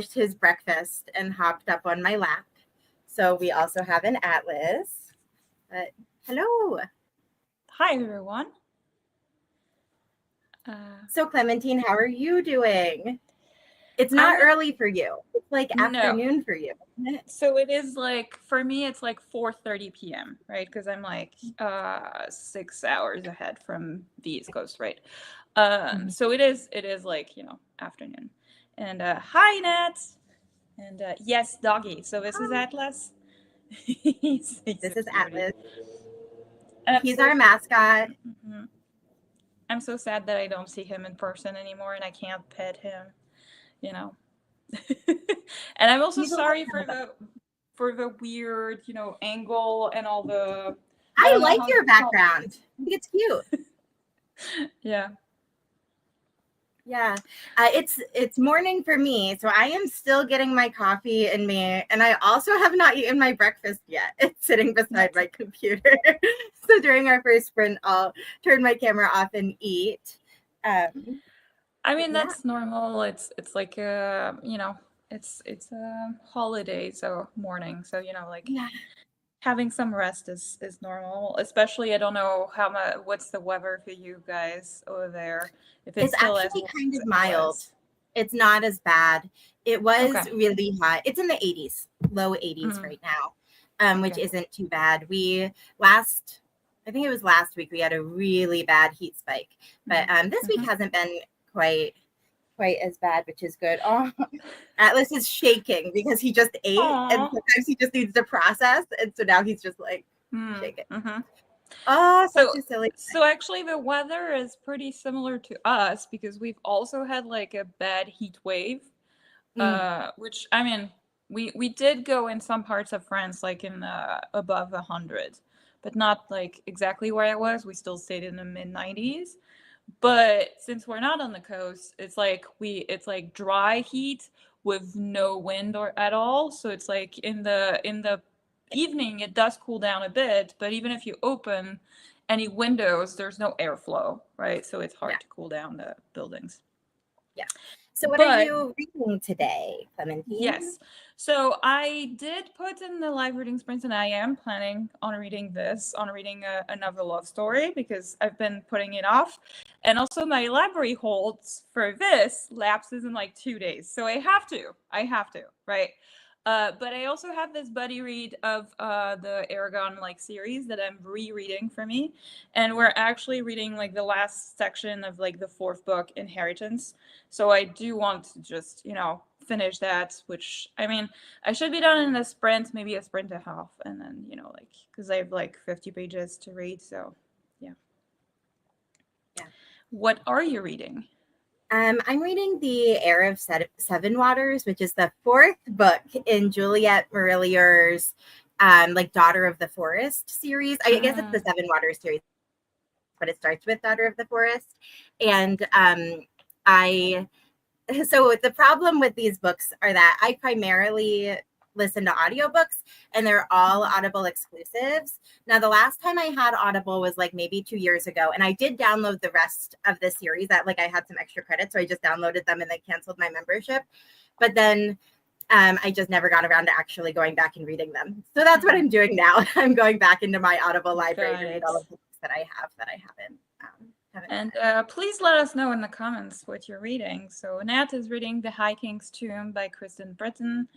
his breakfast and hopped up on my lap. So we also have an Atlas. Hello. Hi, everyone. So Clementine, how are you doing? It's not early for you. It's like afternoon for you, isn't it? So it is like, for me, it's like 4:30 p.m., right? Because I'm like 6 hours ahead from the East Coast, right? So it is like, afternoon. And hi, Nat. And yes, doggy. So this is Atlas. This is Atlas. He's so our mascot. Mm-hmm. I'm so sad that I don't see him in person anymore and I can't pet him, And I'm also sorry for the weird, angle and all the. I like your background. I think it's cute. Yeah. Yeah, it's morning for me, so I am still getting my coffee in me, and I also have not eaten my breakfast yet. It's sitting beside my computer. So during our first sprint, I'll turn my camera off and eat. I mean, that's normal. It's like it's a holiday, so morning, so like having some rest is normal. Especially, I don't know what's the weather for you guys over there. If it's still actually kind of mild. It's not as bad. It was really hot. It's in the 80s, low 80s right now, which isn't too bad. I think it was last week, we had a really bad heat spike, but this week hasn't been quite as bad, which is good. Oh, Atlas is shaking because he just ate. Aww. And sometimes he just needs to process, and so now he's just like shaking. Oh, such a silly thing. So actually the weather is pretty similar to us because we've also had like a bad heat wave, which, I mean, we did go in some parts of France like in above 100, but not like exactly where I was. We still stayed in the mid 90s. But since we're not on the coast, it's like dry heat with no wind or at all. So it's like in the evening it does cool down a bit, but even if you open any windows, there's no airflow, right? So it's hard to cool down the buildings. Yeah. So what are you reading today, Clementine? Yes. So I did put in the live reading sprints, and I am planning on reading another love story because I've been putting it off. And also my library holds for this lapses in like 2 days. So I have to, right? But I also have this buddy read of the Aragon like series that I'm rereading for me, and we're actually reading like the last section of like the 4th book, Inheritance. So I do want to just finish that, which, I mean, I should be done in a sprint, maybe a sprint and a half, and then like, because I have like 50 pages to read. So yeah. What are you reading? I'm reading the Heir of Sevenwaters, which is the 4th book in Juliet Marillier's like Daughter of the Forest series. I guess it's the Sevenwaters series, but it starts with Daughter of the Forest. And so the problem with these books are that I primarily listen to audiobooks, and they're all Audible exclusives. Now, the last time I had Audible was like maybe 2 years ago, and I did download the rest of the series. That like I had some extra credits, so I just downloaded them and then canceled my membership. But then I just never got around to actually going back and reading them. So that's what I'm doing now. I'm going back into my Audible library to read all of the books that I haven't. And please let us know in the comments what you're reading. So Nat is reading The High King's Tomb by Kristen Britton,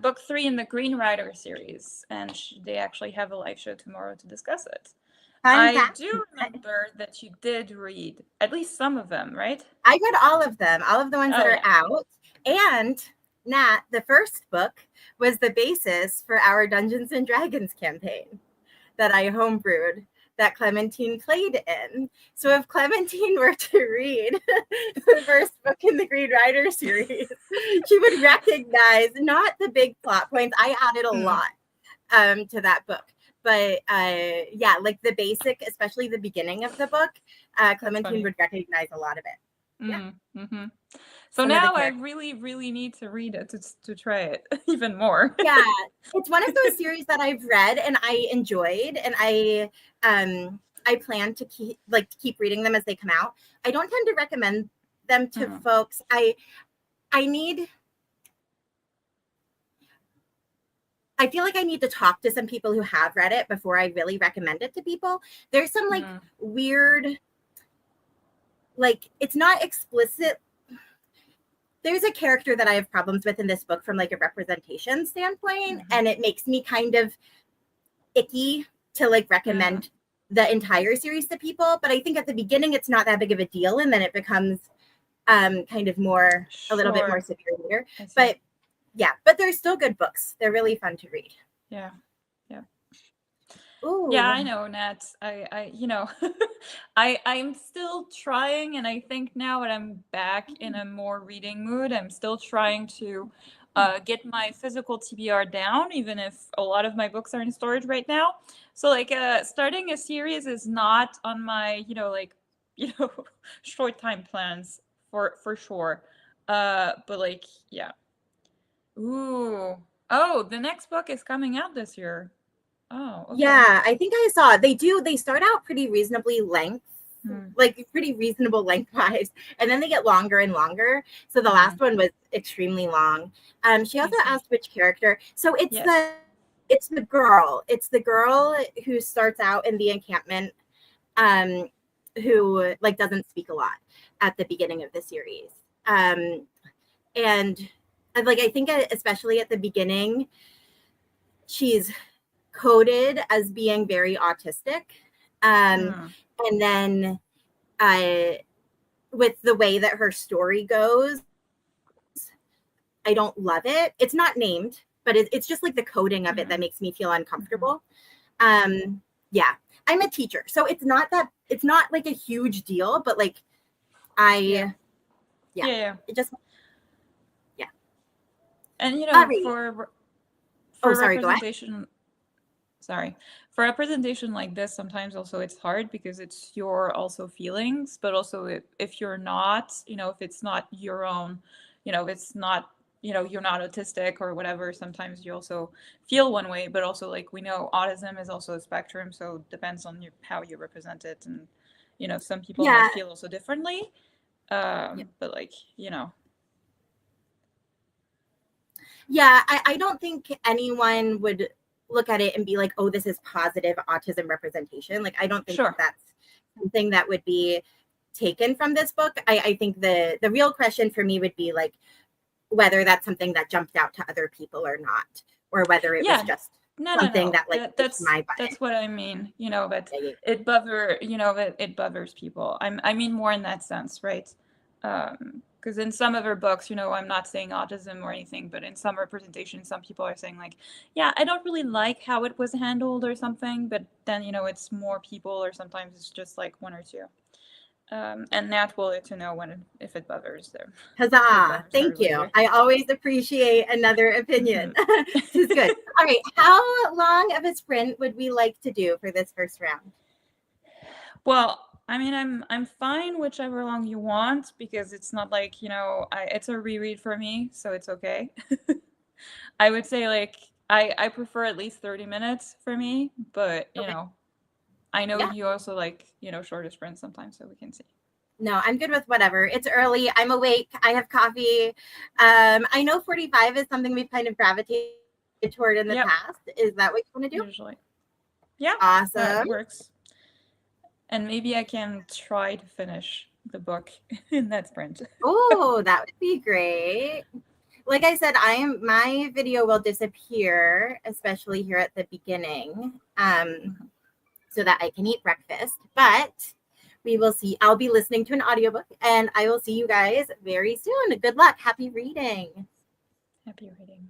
book 3 in the Green Rider series, and they actually have a live show tomorrow to discuss it. I do remember that you did read at least some of them, right? I read all of them, all of the ones that are out. And Nat, the first book was the basis for our Dungeons and Dragons campaign that I homebrewed, that Clementine played in. So if Clementine were to read the first book in the Green Rider series, she would recognize not the big plot points. I added a lot to that book. But yeah, like the basic, especially the beginning of the book, Clementine would recognize a lot of it. Yeah. Mm-hmm. So now I really, really need to read it to try it even more. Yeah, it's one of those series that I've read and I enjoyed, and I plan to keep reading them as they come out. I don't tend to recommend them to folks. I need I feel like I need to talk to some people who have read it before I really recommend it to people. There's some like weird, like it's not explicit. There's a character that I have problems with in this book from like a representation standpoint, and it makes me kind of icky to like recommend the entire series to people. But I think at the beginning it's not that big of a deal, and then it becomes kind of more a little bit more severe later. But yeah, but they're still good books. They're really fun to read. Yeah. Ooh. Yeah, I know, Nat. I you know, I'm still trying, and I think now that I'm back in a more reading mood, I'm still trying to get my physical TBR down, even if a lot of my books are in storage right now. So like starting a series is not on my, like, short time plans for sure. But like, yeah. Ooh. Oh, the next book is coming out this year. Oh, okay. Yeah, I think I saw they start out pretty reasonably like pretty reasonable lengthwise, and then they get longer and longer. So the last one was extremely long. She also asked which character. So it's the girl. It's the girl who starts out in the encampment, who like doesn't speak a lot at the beginning of the series. And like I think especially at the beginning, she's coded as being very autistic. And then with the way that her story goes, I don't love it. It's not named, but it's just like the coding of it that makes me feel uncomfortable. Yeah, I'm a teacher, so it's not like a huge deal, but like it just and for representation, for a presentation like this, sometimes also it's hard because it's your also feelings, but also if you're not, if it's not your own, if it's not, you're not autistic or whatever, sometimes you also feel one way, but also like we know autism is also a spectrum, so it depends on how you represent it, and some people might feel also differently, but like I don't think anyone would look at it and be like, oh, this is positive autism representation. Like I don't think that's something that would be taken from this book. I think the real question for me would be like whether that's something that jumped out to other people or not, or whether it was just something that like that's my button. That's what I mean. That it that it bothers people. I mean more in that sense, right? Because in some other books, I'm not saying autism or anything, but in some representations, some people are saying like, yeah, I don't really like how it was handled or something, but then it's more people, or sometimes it's just like one or two. And Nat will let you know if it bothers them. Huzzah! Thank you. I always appreciate another opinion. This is good. All right. How long of a sprint would we like to do for this first round? Well, I mean, I'm fine whichever long you want, because it's not like it's a reread for me, so it's okay. I would say like I prefer at least 30 minutes for me, but I know you also like shorter sprints sometimes, so we can see. No, I'm good with whatever. It's early. I'm awake. I have coffee. I know 45 is something we've kind of gravitated toward in the past. Is that what you want to do? Usually. Yeah. Awesome. That works. And maybe I can try to finish the book in that sprint. Oh, that would be great. Like I said, my video will disappear, especially here at the beginning, so that I can eat breakfast. But we will see. I'll be listening to an audiobook, and I will see you guys very soon. Good luck. Happy reading. Happy reading.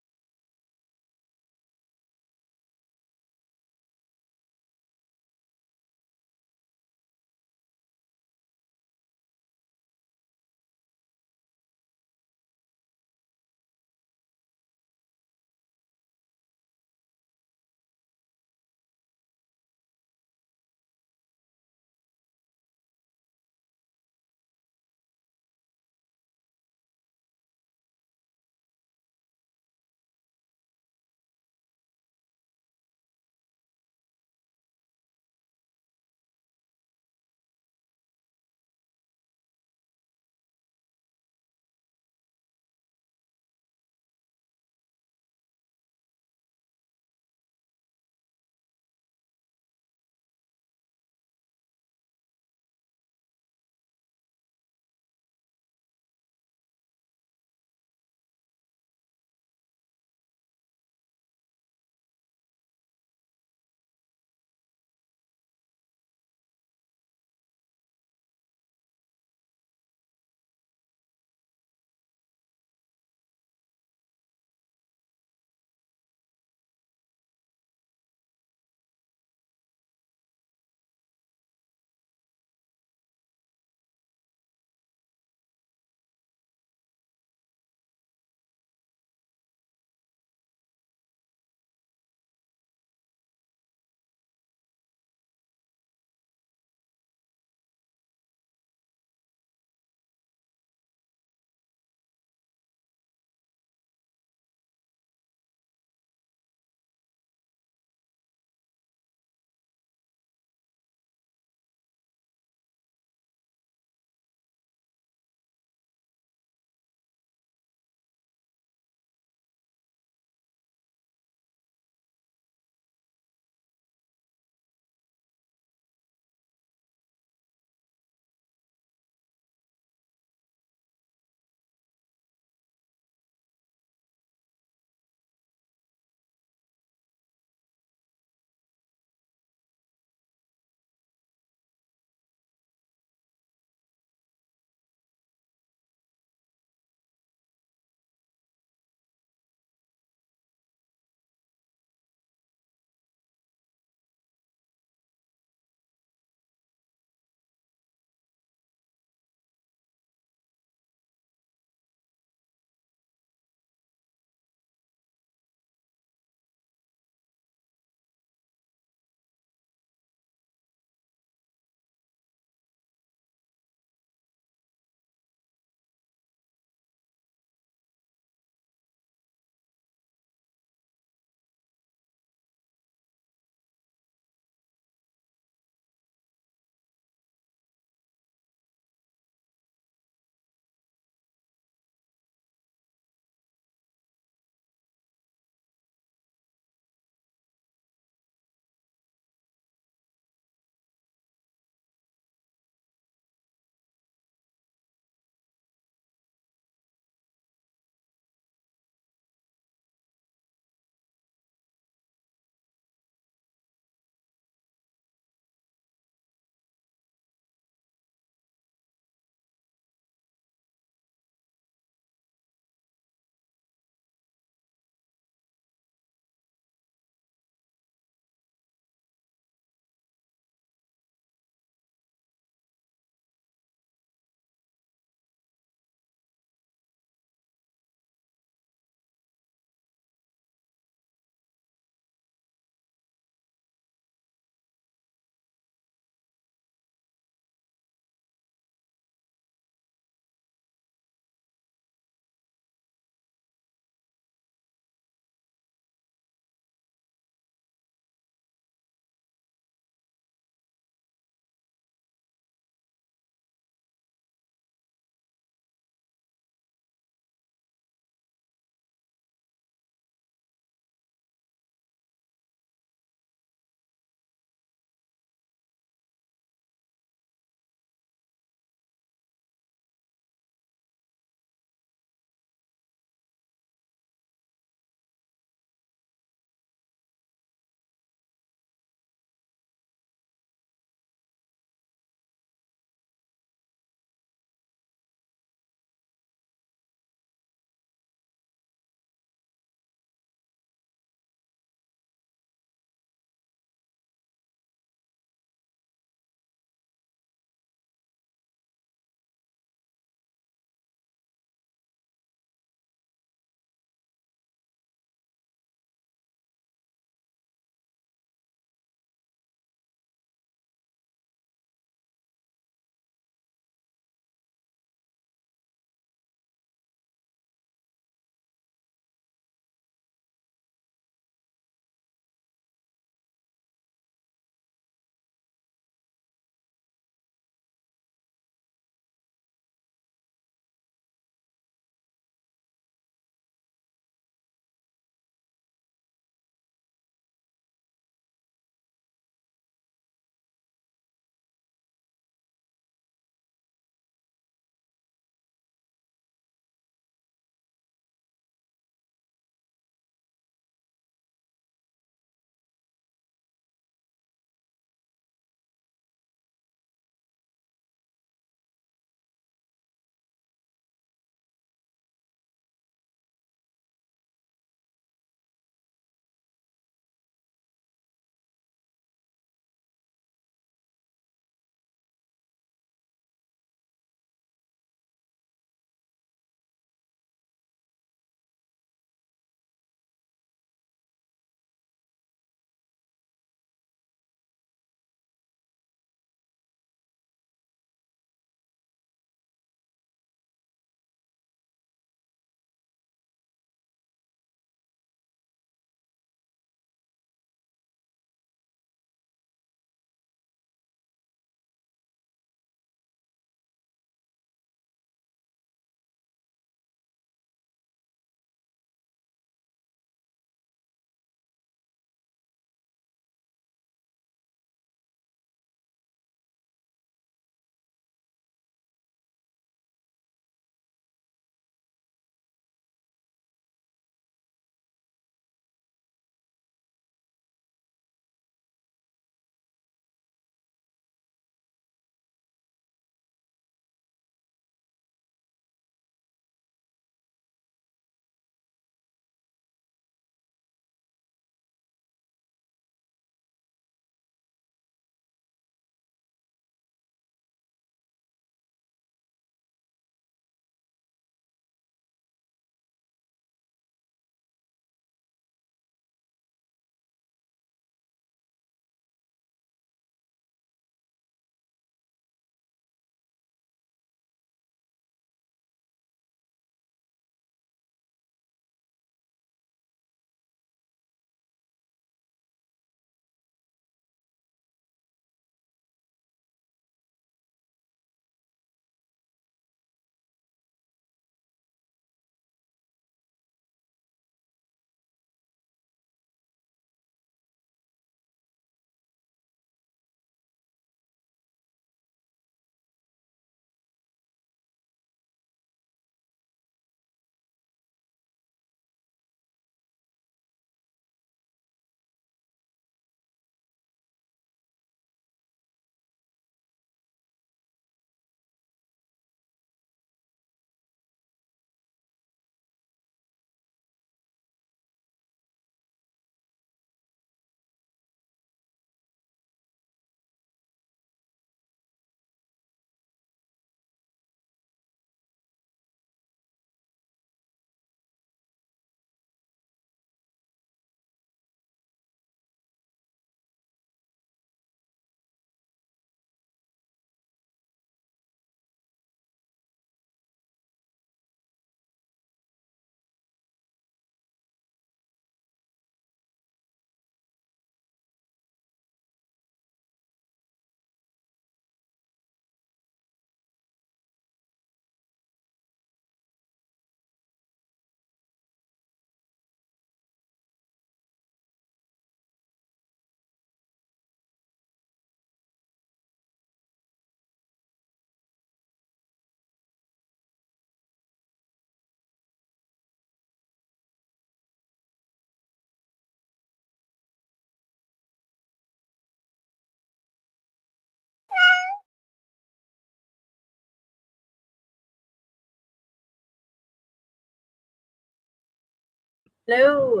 Hello.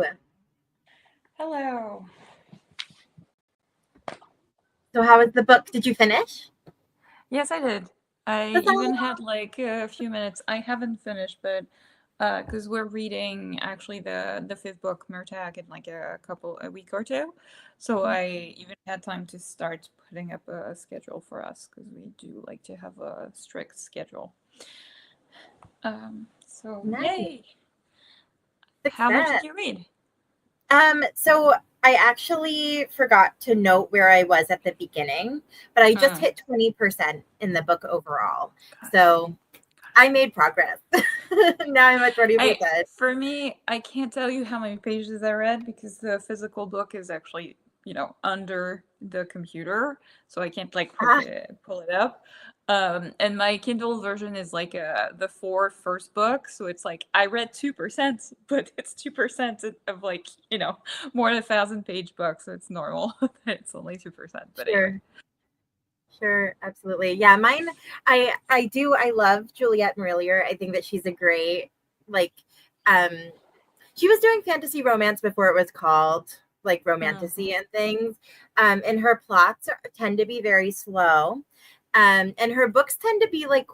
Hello. So how was the book? Did you finish? Yes, I did. I That's all. even had like a few minutes. I haven't finished, but because we're reading actually the fifth book, Murtagh, in like a week or two, so I even had time to start putting up a schedule for us because we do like to have a strict schedule. So Nice. yay! How much Success. did you read? So I actually forgot to note where I was at the beginning, but I just hit 20% in the book overall. So I made progress. Now I'm at 20%. For me, I can't tell you how many pages I read because the physical book is actually, under the computer, so I can't like pull it up. And my Kindle version is like the four first books, so it's like I read 2%, but it's 2% of like more than 1,000-page book, so it's normal that it's only 2%. But anyway. Sure, absolutely. Yeah, mine. I love Juliette Marillier. I think that she's a great like. Um, she was doing fantasy romance before it was called like romantasy and things. And her plots tend to be very slow. And her books tend to be like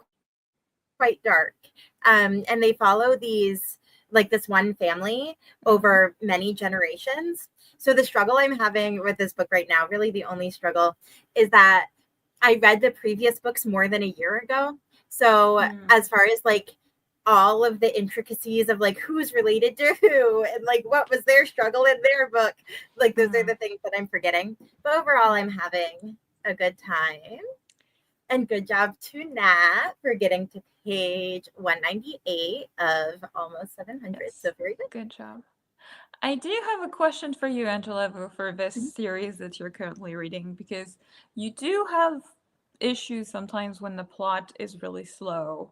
quite dark. And they follow these like this one family over many generations. So the struggle I'm having with this book right now, really the only struggle, is that I read the previous books more than a year ago. So as far as like all of the intricacies of like who's related to who and like what was their struggle in their book, like those are the things that I'm forgetting. But overall, I'm having a good time. And good job to Nat for getting to page 198 of almost 700. Yes. So very good. Good job. I do have a question for you, Angela, for this series that you're currently reading, because you do have issues sometimes when the plot is really slow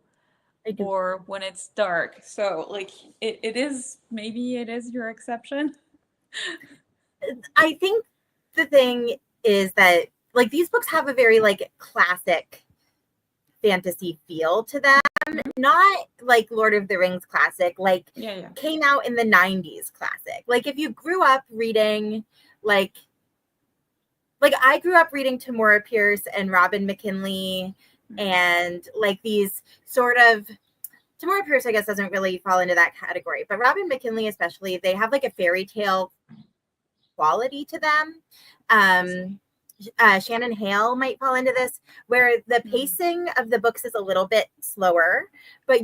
or when it's dark. So, like, maybe it is your exception. I think the thing is that like these books have a very like classic fantasy feel to them, not like Lord of the Rings classic, like came out in the 90s classic. Like if you grew up reading like I grew up reading Tamora Pierce and Robin McKinley and like these sort of Tamora Pierce, I guess, doesn't really fall into that category, but Robin McKinley, especially, they have like a fairy tale quality to them. Shannon Hale might fall into this, where the pacing of the books is a little bit slower, but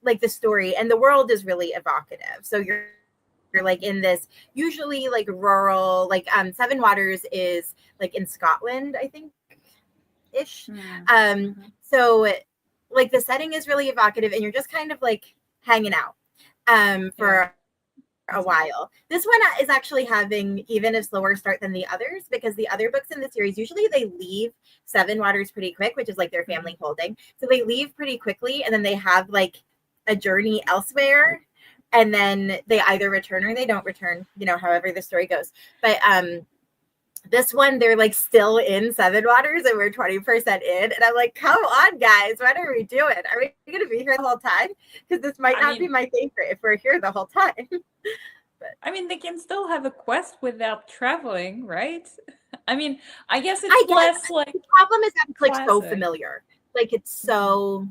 like the story and the world is really evocative. So you're like in this usually like rural, like Sevenwaters is like in Scotland, I think ish. So like the setting is really evocative and you're just kind of like hanging out for a while. This one is actually having even a slower start than the others because the other books in the series usually they leave Sevenwaters pretty quick, which is like their family holding. So they leave pretty quickly and then they have like a journey elsewhere and then they either return or they don't return, however the story goes. But this one, they're like still in Sevenwaters and we're 20% in. And I'm like, come on, guys, what are we doing? Are we going to be here the whole time? Because this might not be my favorite if we're here the whole time. But I mean, they can still have a quest without traveling, right? I mean, I guess it's less like. The problem is that it's like so familiar. Like it's so.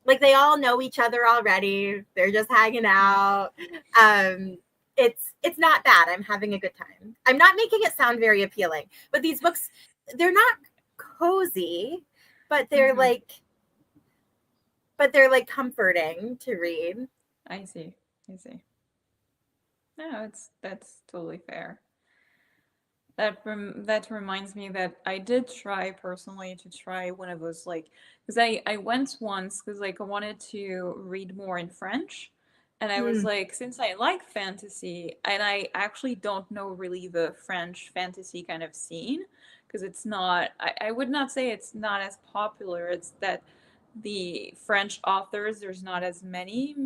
Like they all know each other already. They're just hanging out. It's not bad. I'm having a good time. I'm not making it sound very appealing, but these books, they're not cozy, but they're like comforting to read. I see. No, that's totally fair. That reminds me that I did try personally to try one of those like because I went once because like I wanted to read more in French. And I was like, since I like fantasy, and I actually don't know really the French fantasy kind of scene, because it's not, I would not say it's not as popular. It's that the French authors, there's not as many,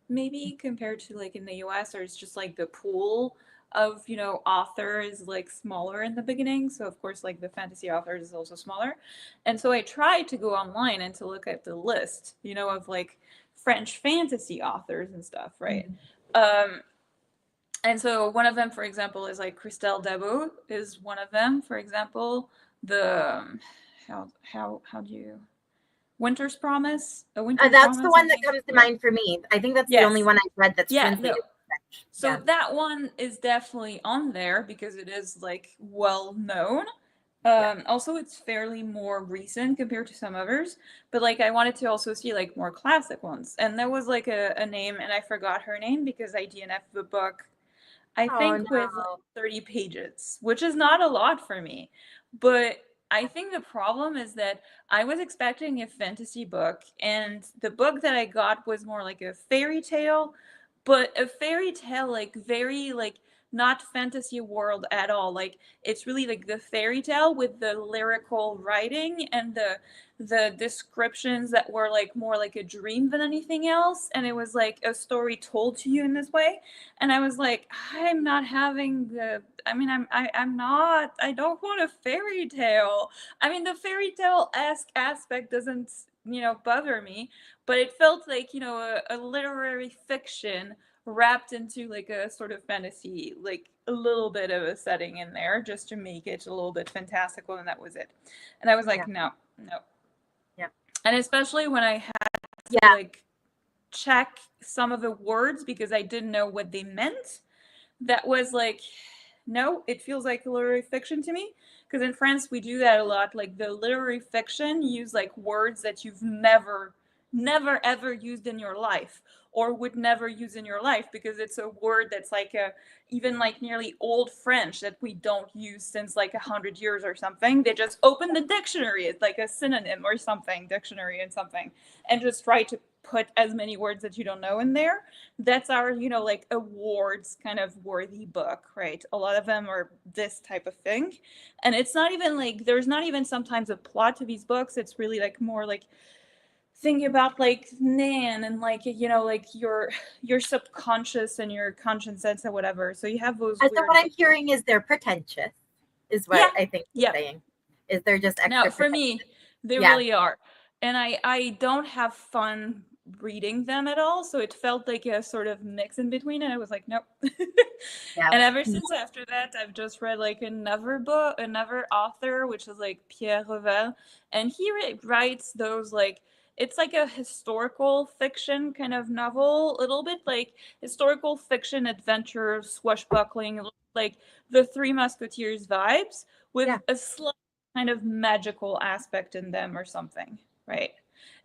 maybe compared to like in the US, or it's just like the pool of, authors like smaller in the beginning. So of course, like the fantasy authors is also smaller. And so I tried to go online and to look at the list, of like French fantasy authors and stuff, right? And so one of them, for example, is like Christelle Dabo is one of them. For example, the how do you Winter's Promise? A Winter's That's the Promise, I one that think. comes to mind for me. I think that's the only Yes. one I've read that's Yeah, no. translated to French. So that one is definitely on there because it is like well known. Also, it's fairly more recent compared to some others, but like I wanted to also see like more classic ones. And there was like a name, and I forgot her name because I DNF'd the book, I Oh think, with like no. 30 pages, which is not a lot for me. But I think the problem is that I was expecting a fantasy book, and the book that I got was more like a fairy tale, but a fairy tale like very like not fantasy world at all. Like it's really like the fairy tale with the lyrical writing and the descriptions that were like more like a dream than anything else, and it was like a story told to you in this way. And I was like, I'm not having the. I mean, I'm not. I don't want a fairy tale. I mean, the fairy tale esque aspect doesn't, bother me, but it felt like, a literary fiction wrapped into like a sort of fantasy, like a little bit of a setting in there just to make it a little bit fantastical, and that was it. And I was like, no, no. Yeah. And especially when I had to like check some of the words because I didn't know what they meant. That was like, no, it feels like literary fiction to me. Because in France, we do that a lot. Like the literary fiction use like words that you've never ever used in your life or would never use in your life because it's a word that's like even like nearly old French that we don't use since like 100 years or something. They just open the dictionary. It's like a synonym or something, dictionary and something, and just try to put as many words that you don't know in there. That's our, like awards kind of worthy book, right? A lot of them are this type of thing. And it's not even like, there's not even sometimes a plot to these books. It's really like more like thinking about like Nan and like, like your subconscious and your conscience sense or whatever. So you have those So weird what I'm hearing is they're pretentious, is what I think you're saying. Is they're just extra Now, for pretentious. me, they really are. And I don't have fun reading them at all. So it felt like a sort of mix in between. And I was like, nope. And ever since after that, I've just read like another book, another author, which is like Pierre Revel. And he writes those like, it's like a historical fiction kind of novel, a little bit like historical fiction adventure, swashbuckling, like the Three Musketeers vibes with a slight kind of magical aspect in them or something, right?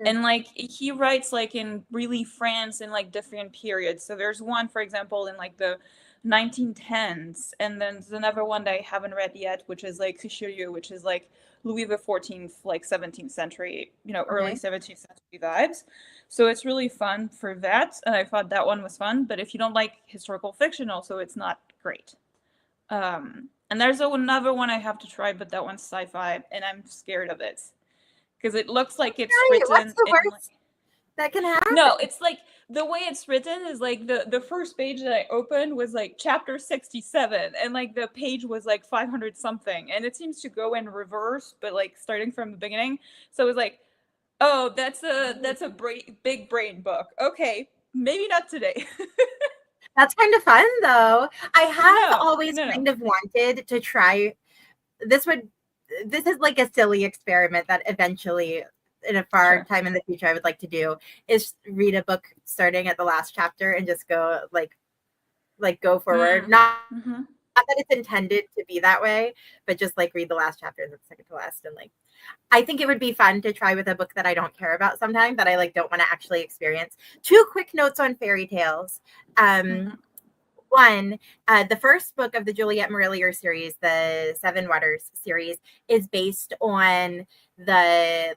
And like he writes like in really France in like different periods. So there's one, for example, in like the 1910s, and then there's another one that I haven't read yet, which is like Richelieu, which is like Louis the 14th, like 17th century, early 17th century vibes. So it's really fun for that, and I thought that one was fun. But if you don't like historical fiction, also it's not great. And there's another one I have to try, but that one's sci-fi, and I'm scared of it because it looks like it's written. What's the worst that can happen? No, it's like the way it's written is like the first page that I opened was like chapter 67, and like the page was like 500 something, and it seems to go in reverse, but like starting from the beginning. So it was like, oh, that's a big brain book. Okay, maybe not today. That's kind of fun, though. I have always kind of wanted to try. This is like a silly experiment that eventually, in a far time in the future, I would like to do, is read a book starting at the last chapter and just go like go forward. Not that it's intended to be that way, but just like read the last chapter and the second to last, and like I think it would be fun to try with a book that I don't care about sometimes, that I like don't want to actually experience. 2 quick notes on fairy tales. One, the first book of the Juliette Marillier series, the Sevenwaters series, is based on the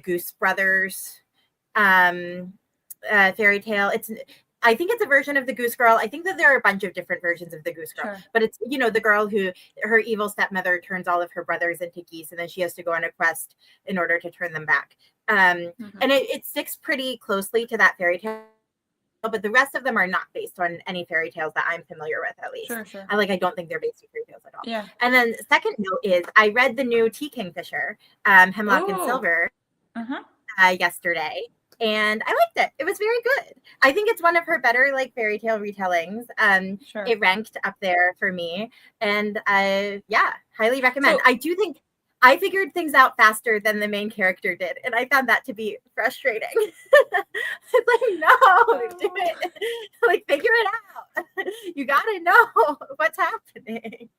Goose Brothers fairy tale. I think it's a version of the Goose Girl. I think that there are a bunch of different versions of the Goose Girl, but it's, the girl who, her evil stepmother turns all of her brothers into geese, and then she has to go on a quest in order to turn them back. And it sticks pretty closely to that fairy tale, but the rest of them are not based on any fairy tales that I'm familiar with, at least. I don't think they're based on fairy tales at all. Yeah. And then second note is I read the new Tea Kingfisher, Hemlock and Silver, yesterday. and I liked it. It was very good. I think it's one of her better like fairy tale retellings. Sure. It ranked up there for me, and yeah, highly recommend. So- I do think I figured things out faster than the main character did, and I found that to be frustrating. It's like, no, do it. Like, figure it out. You gotta know what's happening.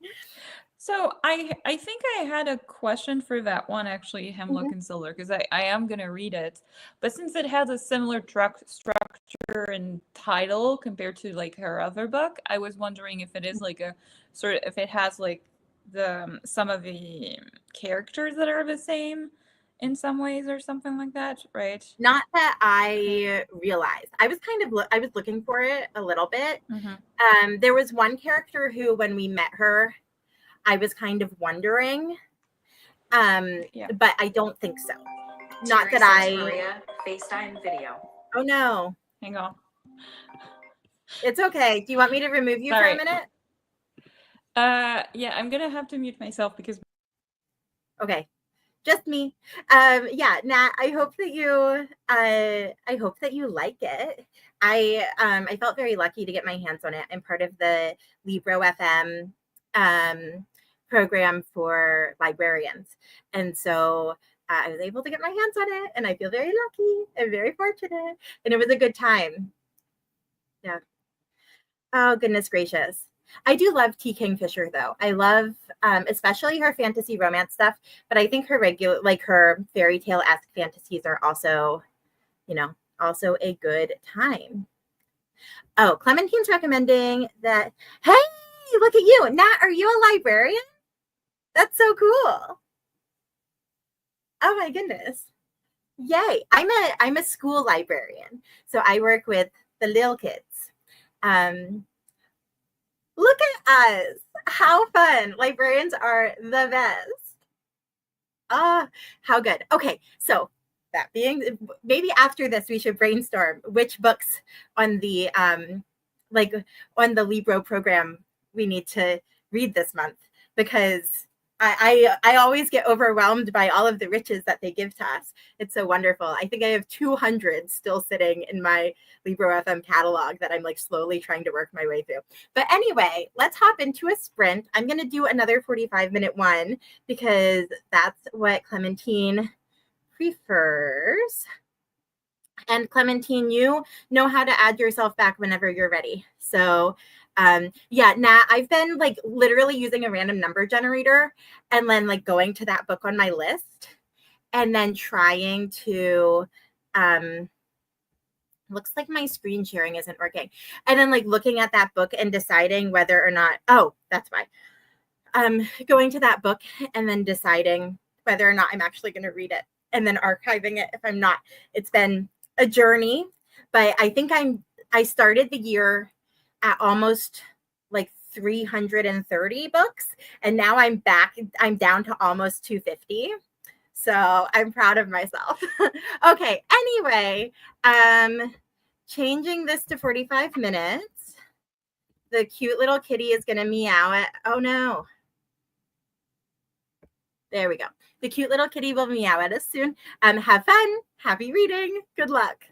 So I think I had a question for that one actually, Hemlock and Silver, because I am gonna read it, but since it has a similar structure and title compared to like her other book, I was wondering if it is like a sort of if it has like the some of the characters that are the same in some ways or something like that, right? Not that I realized. I was kind of I was looking for it a little bit. There was one character who, when we met her, I was kind of wondering, but I don't think so. Not that I. Maria, FaceTime video. Oh no. Hang on. It's okay. Do you want me to remove you Sorry. for a minute? Yeah, I'm gonna have to mute myself because. Okay, just me. Yeah, Nat. I hope that you like it. I felt very lucky to get my hands on it. I'm part of the Libro FM program for librarians, and so I was able to get my hands on it, and I feel very lucky and very fortunate, and it was a good time. Yeah. Oh, goodness gracious. I do love T. Kingfisher, though. I love especially her fantasy romance stuff, but I think her her fairy tale-esque fantasies are also, also a good time. Oh, Clementine's recommending that. Hey, look at you. Nat, are you a librarian? That's so cool. Oh my goodness. Yay. I'm a school librarian. So I work with the little kids. Look at us. How fun. Librarians are the best. How good. Okay, so that being, maybe after this we should brainstorm which books on the on the Libro program we need to read this month, because I always get overwhelmed by all of the riches that they give to us. It's so wonderful. I think I have 200 still sitting in my Libro FM catalog that I'm like slowly trying to work my way through. But anyway, let's hop into a sprint. I'm going to do another 45-minute one because that's what Clementine prefers. And Clementine, you know how to add yourself back whenever you're ready. So yeah, Nat, I've been like literally using a random number generator and then like going to that book on my list and then trying to looks like my screen sharing isn't working. And then like looking at that book and deciding whether or not, oh, that's why. Going to that book and then deciding whether or not I'm actually going to read it and then archiving it if I'm not. It's been a journey, but I think I started the year at almost like 330 books, and now I'm down to almost 250. So I'm proud of myself. Okay, anyway, changing this to 45 minutes. The cute little kitty is gonna meow at, oh no. There we go. The cute little kitty will meow at us soon. Have fun. Happy reading. Good luck.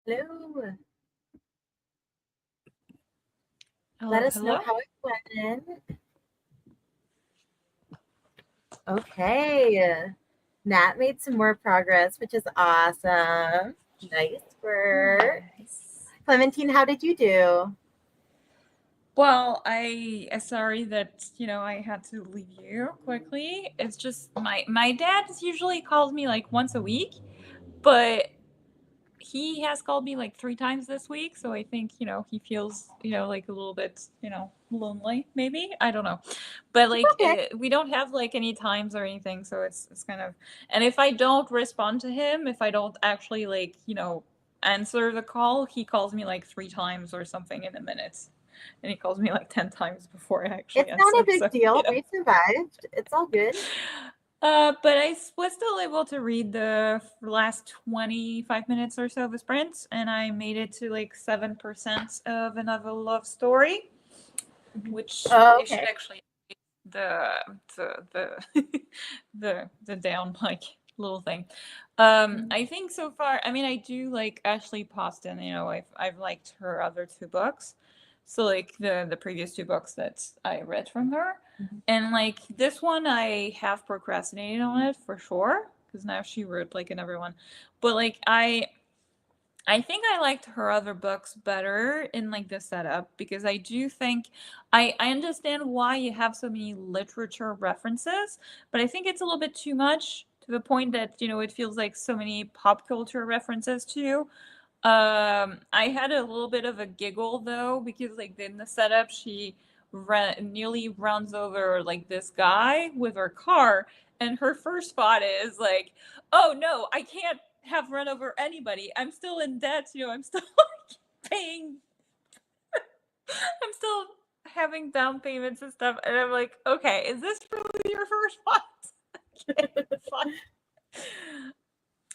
Hello. Hello, Let us know hello. how it went. Okay. Nat made some more progress, which is awesome. Nice work. Nice. Clementine, how did you do? Well, sorry that I had to leave you quickly. It's just my dad usually calls me like once a week, but he has called me like 3 times this week, so I think he feels like a little bit lonely, maybe. I don't know, but like Okay. we don't have like any times or anything, so it's kind of. And if I don't respond to him, if I don't actually like answer the call, he calls me like 3 times or something in a minute, and he calls me like 10 times before I actually It's not a answer. big So deal. We survived. It's all good. but I was still able to read the last 25 minutes or so of a sprint, and I made it to like 7% of another love story, which Oh, it should okay. actually be the the down like little thing. I think so far. I mean, I do like Ashley Poston. I've liked her other 2 books. So like the previous 2 books that I read from her. And like this one, I have procrastinated on it for sure because now she wrote like another one. But like I think I liked her other books better in like the setup because I do think I understand why you have so many literature references, but I think it's a little bit too much to the point that it feels like so many pop culture references too. I had a little bit of a giggle though because like in the setup she nearly runs over like this guy with her car, and her first thought is like, "Oh no, I can't have run over anybody. I'm still in debt. I'm still like paying. I'm still having down payments and stuff." And I'm like, "Okay, is this really your first thought?" Okay, fine.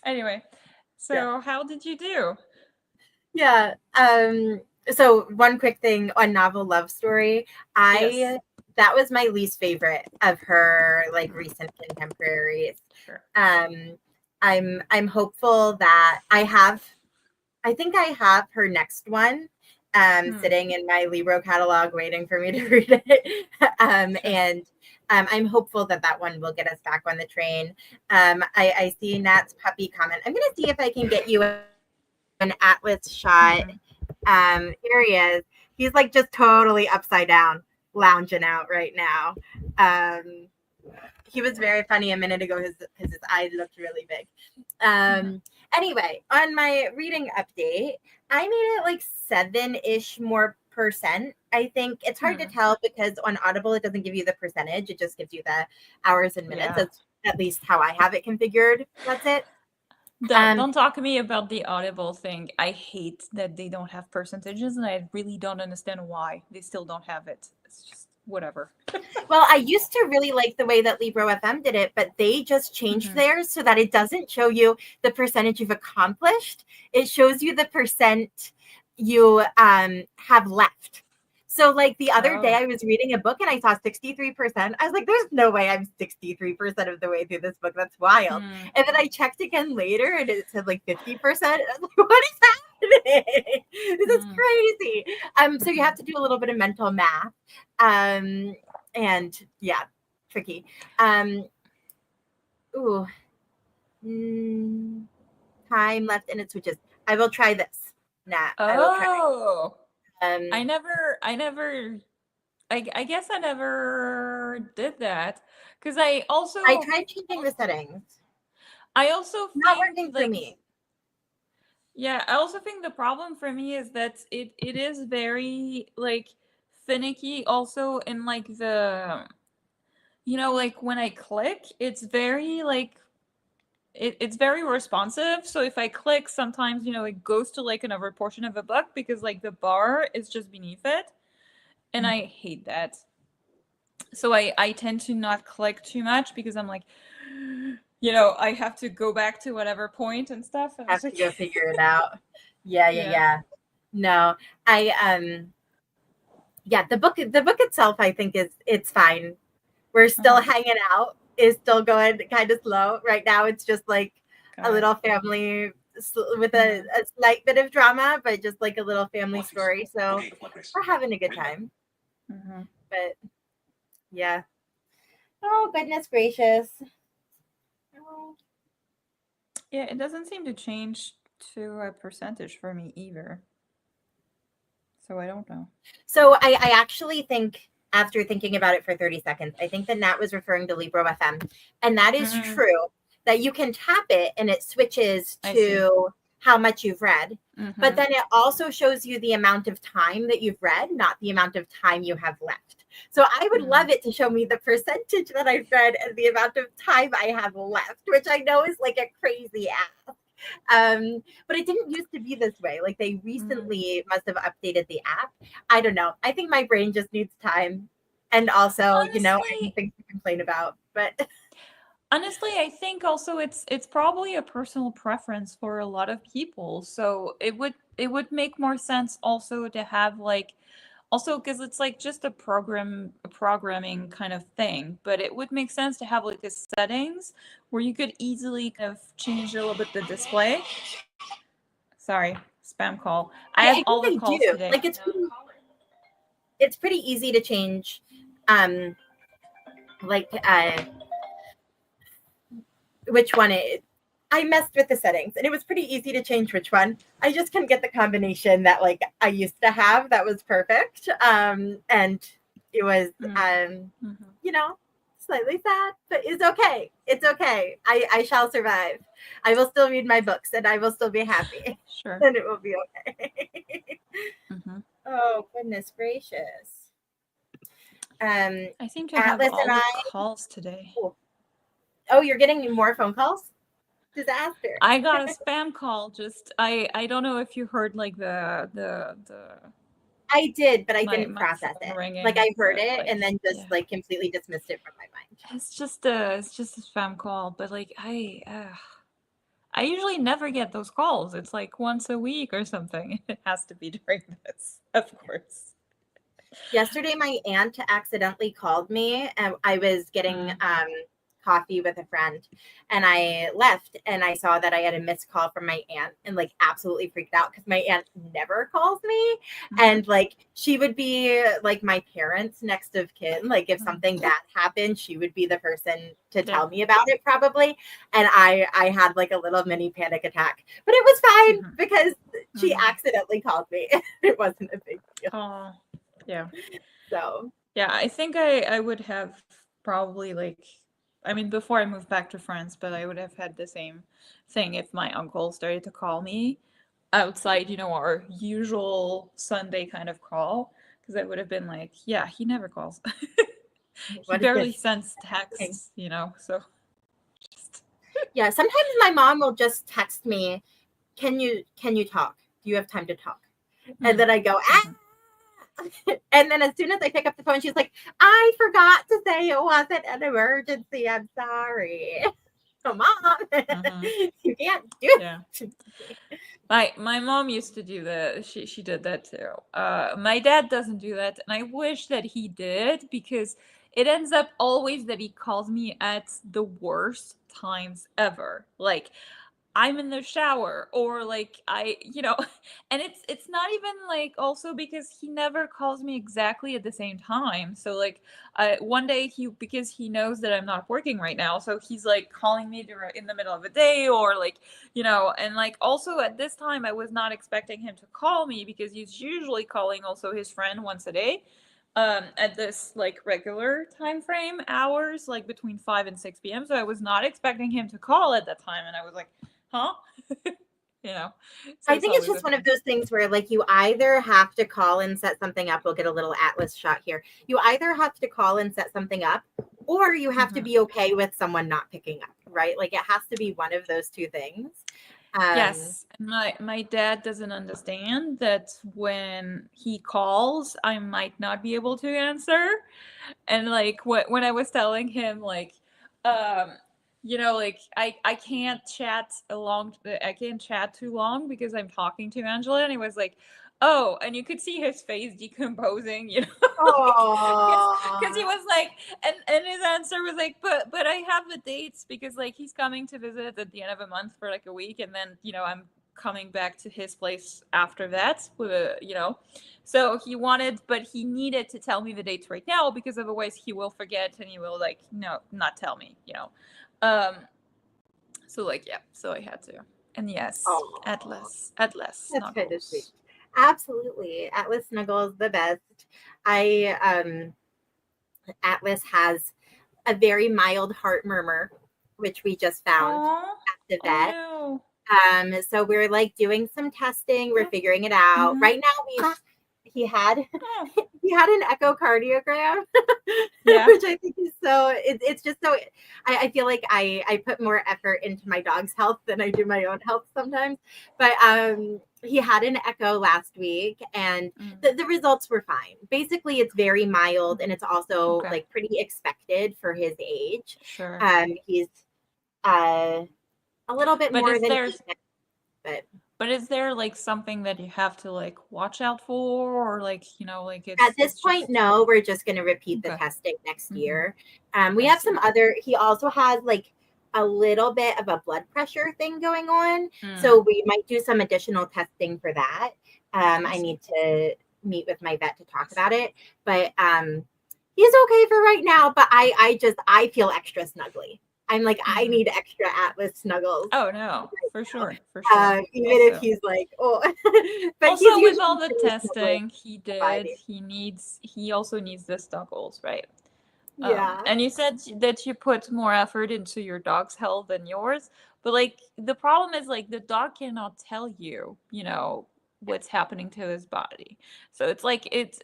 Anyway, Yeah. so how did you do? Yeah. So one quick thing on Novel Love Story. Yes. That was my least favorite of her like recent contemporaries. Sure. I'm hopeful that I think I have her next one sitting in my Libro catalog waiting for me to read it. And I'm hopeful that that one will get us back on the train. I see Nat's puppy comment. I'm going to see if I can get you an Atlas shot. Here he is. He's like just totally upside down, lounging out right now. He was very funny a minute ago because his eyes looked really big. Anyway, on my reading update, I made it like 7-ish more percent. I think it's hard to tell because on Audible it doesn't give you the percentage; it just gives you the hours and minutes. Yeah. That's at least how I have it configured. That's it. Don't talk to me about the Audible thing. I hate that they don't have percentages, and I really don't understand why they still don't have it. It's just whatever. Well, I used to really like the way that Libro FM did it, but they just changed theirs so that it doesn't show you the percentage you've accomplished. It shows you the percent you have left. So, like the other day, I was reading a book and I saw 63%. I was like, there's no way I'm 63% of the way through this book. That's wild. And then I checked again later and it said like 50%. I was like, what is happening? This is crazy. So you have to do a little bit of mental math. And yeah, tricky. Ooh. Time left and it switches. I will try this. Nat, I will try. I guess I never did that because I tried changing the settings. I also Not think working like for me. yeah, I also think the problem for me is that it is very like finicky also in like the like when I click, it's very like it's very responsive. So if I click, sometimes it goes to like another portion of the book because like the bar is just beneath it, and I hate that. So I tend to not click too much because I'm like, I have to go back to whatever point and stuff. And Have to go figure it out. Yeah. No, yeah, the book itself, I think it's fine. We're still hanging out. Is still going kind of slow right now. It's just like a little family with a slight bit of drama, but just like a little family story. So we're having a good time. Mm-hmm. But yeah. Oh, goodness gracious. Oh. Yeah, it doesn't seem to change to a percentage for me either. So I don't know. So I actually think, after thinking about it for 30 seconds, I think that Nat was referring to Libro FM. And that is true, that you can tap it and it switches to how much you've read. Mm-hmm. But then it also shows you the amount of time that you've read, not the amount of time you have left. So I would love it to show me the percentage that I've read and the amount of time I have left, which I know is like a crazy ask. But it didn't used to be this way. Like they recently must have updated the app. I don't know. I think my brain just needs time. And also, Honestly, I have things to complain about. But honestly, I think also it's probably a personal preference for a lot of people. So it would make more sense also to have like, also because it's like just a programming kind of thing, but it would make sense to have like a settings where you could easily kind of change a little bit the display. Sorry, spam call. I have all the calls today. Like it's pretty easy to change. Which one I messed with the settings and it was pretty easy to change which one. I just couldn't get the combination that like I used to have that was perfect. And it was slightly sad, but it's okay. It's okay. I shall survive. I will still read my books and I will still be happy. Sure. And it will be okay. Oh, goodness gracious. I seem to have all the calls today. Oh, you're getting more phone calls? Disaster. I got a spam call. Just I don't know if you heard like the I did, but I didn't process it. Ringing, like I heard it like, and then just like completely dismissed it from my mind. It's just a spam call, but like I usually never get those calls. It's like once a week or something. It has to be during this, of course. Yesterday, my aunt accidentally called me, and I was getting coffee with a friend, and I left, and I saw that I had a missed call from my aunt, and like absolutely freaked out because my aunt never calls me, and like she would be like my parents' next of kin. Like if something bad happened, she would be the person to tell me about it probably, and I had like a little mini panic attack, but it was fine because she accidentally called me. It wasn't a big deal. Oh, yeah. So yeah, I think I would have probably like. I mean, before I moved back to France, but I would have had the same thing if my uncle started to call me outside, our usual Sunday kind of call, because I would have been like, yeah, he never calls. He barely sends texts, so. Yeah, sometimes my mom will just text me, can you talk? Do you have time to talk? And then I go, and then as soon as I pick up the phone, she's like, I forgot to say it wasn't an emergency. I'm sorry. Come on. You can't do it. Yeah. My mom used to do that. She did that too. My dad doesn't do that. And I wish that he did, because it ends up always that he calls me at the worst times ever. Like, I'm in the shower, or like and it's not even like, also because he never calls me exactly at the same time. So like one day because he knows that I'm not working right now, so he's like calling me in the middle of the day, or like, and like also at this time I was not expecting him to call me, because he's usually calling also his friend once a day. At this like regular time frame hours, like between 5 and 6 p.m. So I was not expecting him to call at that time, and I was like, huh? So I think it's just one of those things where like you either have to call and set something up. We'll get a little Atlas shot here. You either have to call and set something up, or you have to be okay with someone not picking up, right? Like it has to be one of those two things. Yes, and my dad doesn't understand that when he calls, I might not be able to answer, and like when I was telling him like, like I can't chat I can't chat too long because I'm talking to Angela, and he was like, Oh, and you could see his face decomposing, you know, because he Oh, was like, and his answer was like, but I have the dates because like he's coming to visit at the end of a month for like a week, and then I'm coming back to his place after that with so he wanted, but he needed to tell me the dates right now because otherwise he will forget and he will like not tell me, so like yeah, so I had to, and yes, oh, Atlas that's kind of sweet. snuggles. Absolutely. Atlas Snuggles the best. I Atlas has a very mild heart murmur, which we just found Oh, at the oh vet. no. So we're like doing some testing. We're figuring it out. Mhm. Right now he had Oh, he had an echocardiogram, yeah. which I think is so it's just so I feel like I put more effort into my dog's health than I do my own health sometimes. But he had an echo last week and the results were fine. Basically it's very mild and it's also Okay. like pretty expected for his age. Sure. He's a little bit But more is than there 8 now, but is there like something that you have to like watch out for, or like like at this it's point, just no, we're just going to repeat the okay. testing next Mhm. year. We I have see. some other, he also has like a little bit of a blood pressure thing going on. So we might do some additional testing for that. I see. need to meet with my vet to talk about it. But he's okay for right now. But I feel extra snuggly. I'm like, I need extra Atlas snuggles. Oh no, for sure, for sure. Even if Also, he's like, oh, but he's also with usually all the pretty snuggly testing he did, provided. he also needs the snuggles, right? Yeah. And you said that you put more effort into your dog's health than yours, but like the problem is like the dog cannot tell you, what's happening to his body. So it's like it's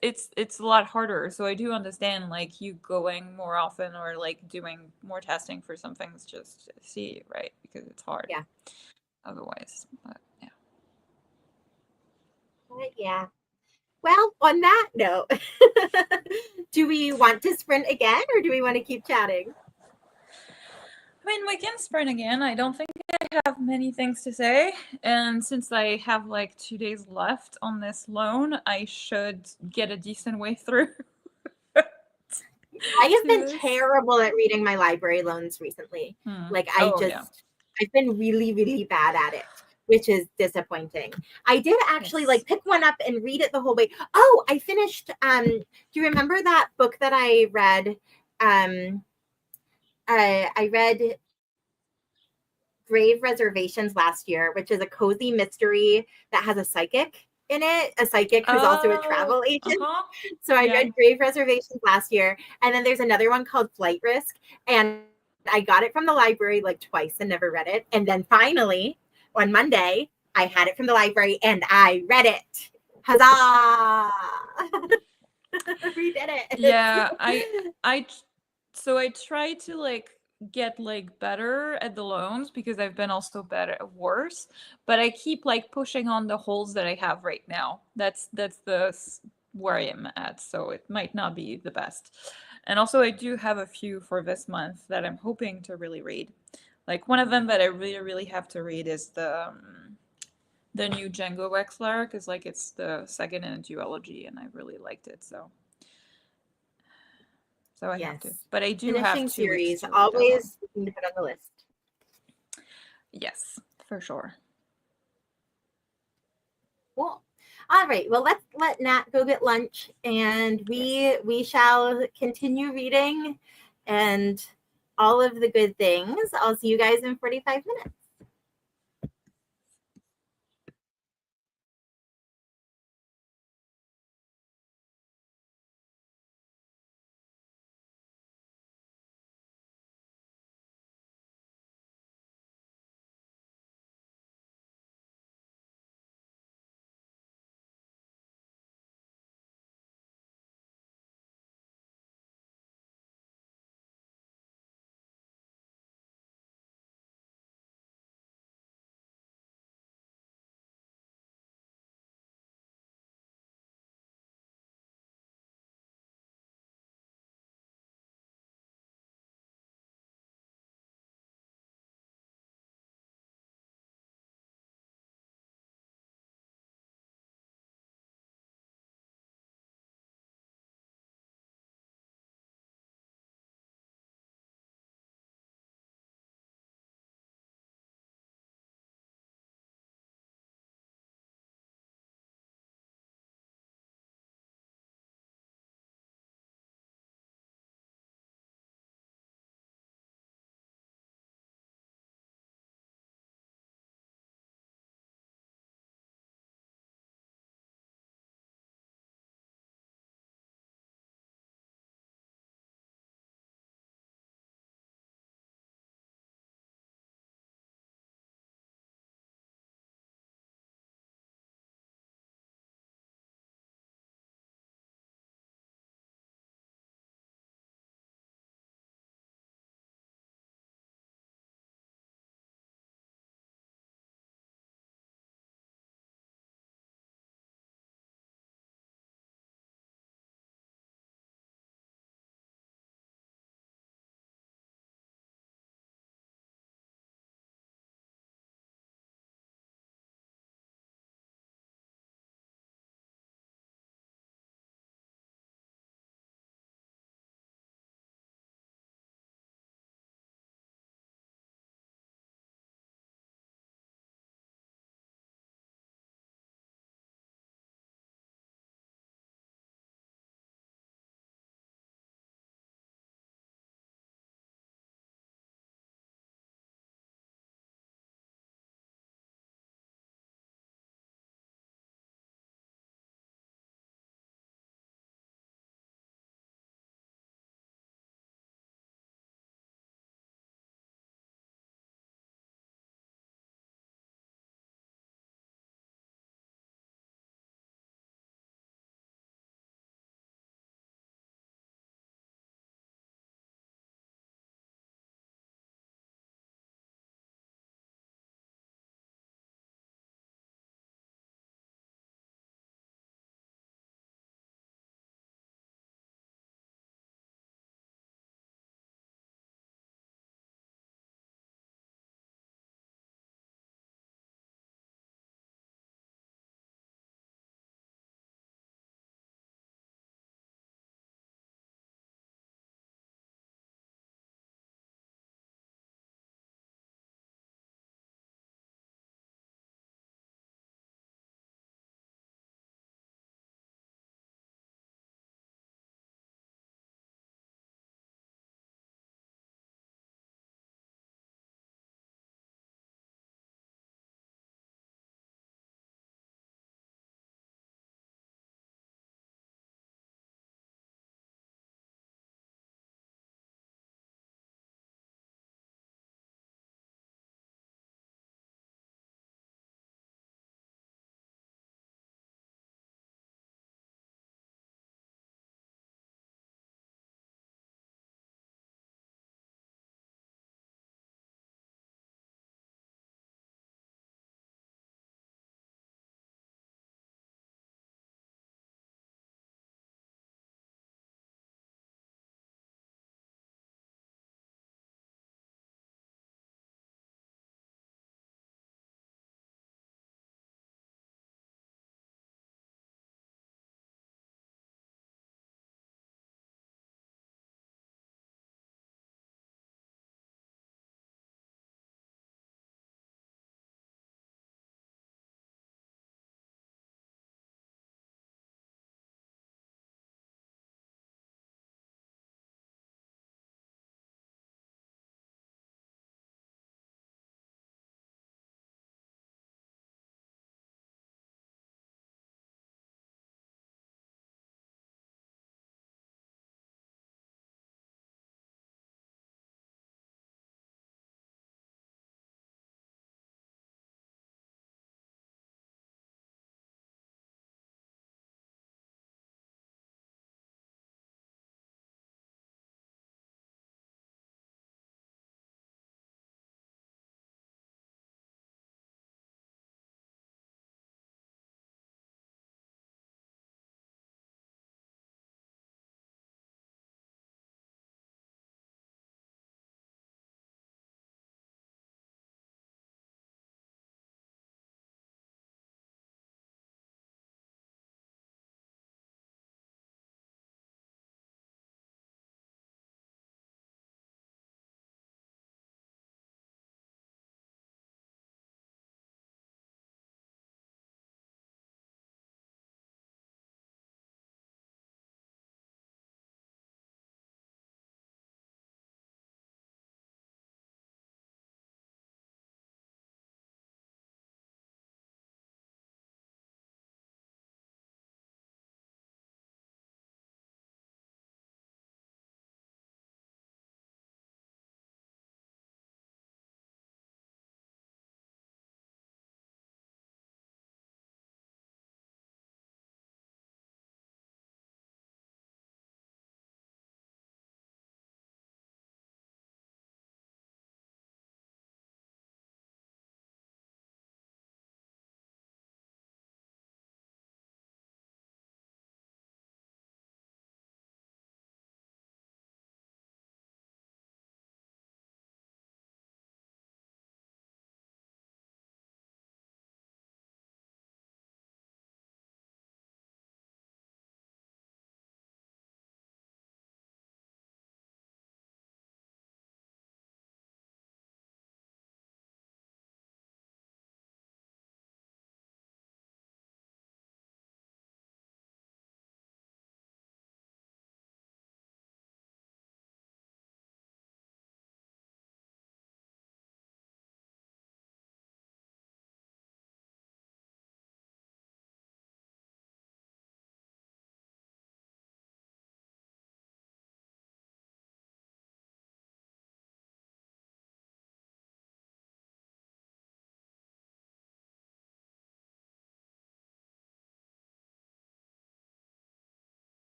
a lot harder. So I do understand like you going more often or like doing more testing for some things just to see, right? Because it's hard. Yeah. Otherwise, but yeah. But yeah. Well, on that note, do we want to sprint again or do we want to keep chatting? I mean, we can sprint again. I don't think I have many things to say. And since I have like 2 days left on this loan, I should get a decent way through. I have been terrible at reading my library loans recently. Like I've been really, really bad at it, which is disappointing. I did actually like pick one up and read it the whole way. Oh, I finished do you remember that book that I read? I read Grave Reservations last year, which is a cozy mystery that has a psychic in it, a psychic who's also a travel agent. So I read Grave Reservations last year, and then there's another one called Flight Risk, and I got it from the library like twice and never read it. And then finally on Monday, I had it from the library and I read it. Huzzah! We did it. Yeah, so I try to like get like better at the loans because I've been also better worse, but I keep like pushing on the holes that I have right now. That's where I am at, so it might not be the best. And also I do have a few for this month that I'm hoping to really read. Like one of them that I really really have to read is the new Django Wexler, because like it's the second in a duology and I really liked it, so I have to. But I do have Finishing 2 weeks series, to read that one. always something to put on the list. Yes, for sure. Cool. All right. Well, let's let Nat go get lunch, and we shall continue reading and all of the good things. I'll see you guys in 45 minutes.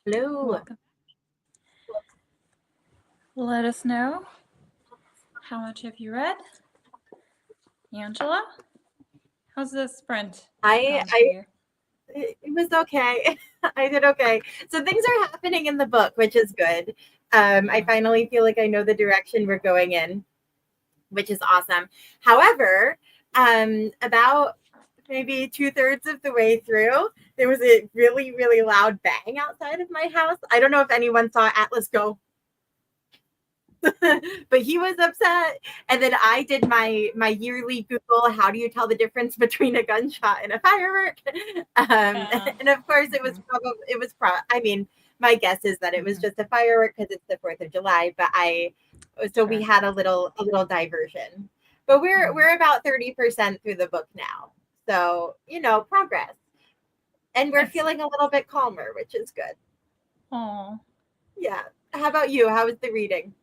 Hello. Welcome. Let us know. How much have you read? Angela? How's the sprint? It was okay. I did okay. So things are happening in the book, which is good. I finally feel like I know the direction we're going in, which is awesome. However, about maybe 2/3 of the way through, there was a really, really loud bang outside of my house. I don't know if anyone saw Atlas go, but he was upset. And then I did my yearly Google, how do you tell the difference between a gunshot and a firework? And of course I mean, my guess is that it was just a firework because it's the 4th of July, but we had a little diversion. But we're about 30% through the book now. So, progress. And we're feeling a little bit calmer, which is good. Oh. Yeah. How about you? How was the reading?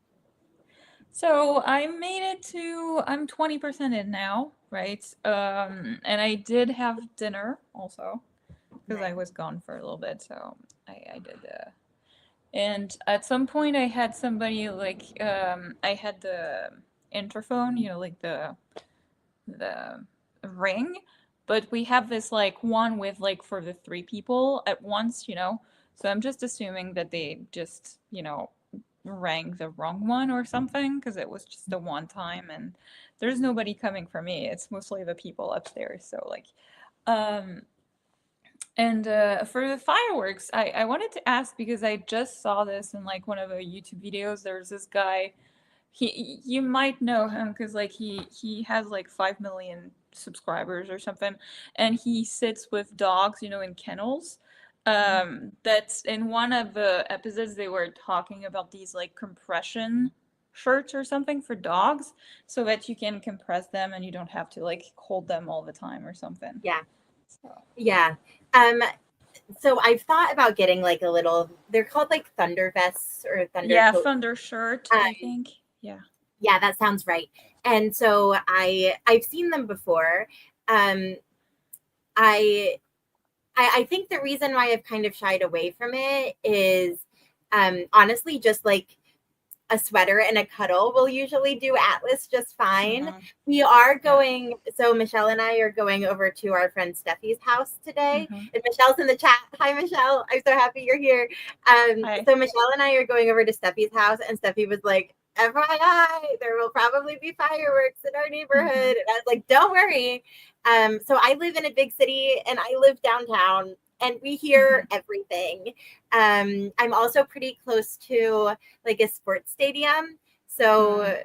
So I'm 20% in now, right? And I did have dinner also because I was gone for a little bit. So I did. And at some point I had somebody I had the interphone, like the ring, but we have this one with for the 3 people at once, So I'm just assuming that they just, rang the wrong one or something because it was just the one time and there's nobody coming for me. It's mostly the people upstairs. So and for the fireworks, I wanted to ask because I just saw this in one of the YouTube videos. There's this guy. You might know him because he has 5 million subscribers or something, and he sits with dogs, in kennels. That's in one of the episodes they were talking about these compression shirts or something for dogs so that you can compress them and you don't have to hold them all the time or something. Yeah. Yeah. So I've thought about getting a little, they're called thunder vests or thunder coats. Thunder shirt, I think. Yeah, that sounds right. And so I've seen them before. I think the reason why I've kind of shied away from it is honestly just a sweater and a cuddle will usually do Atlas just fine. Mm-hmm. We are going, so Michelle and I are going over to our friend Steffi's house today. Mm-hmm. And Michelle's in the chat. Hi, Michelle. I'm so happy you're here. So Michelle and I are going over to Steffi's house, and Steffi was like, FYI, there will probably be fireworks in our neighborhood. Mm-hmm. And I was like, don't worry. So I live in a big city and I live downtown and we hear everything. I'm also pretty close to a sports stadium. So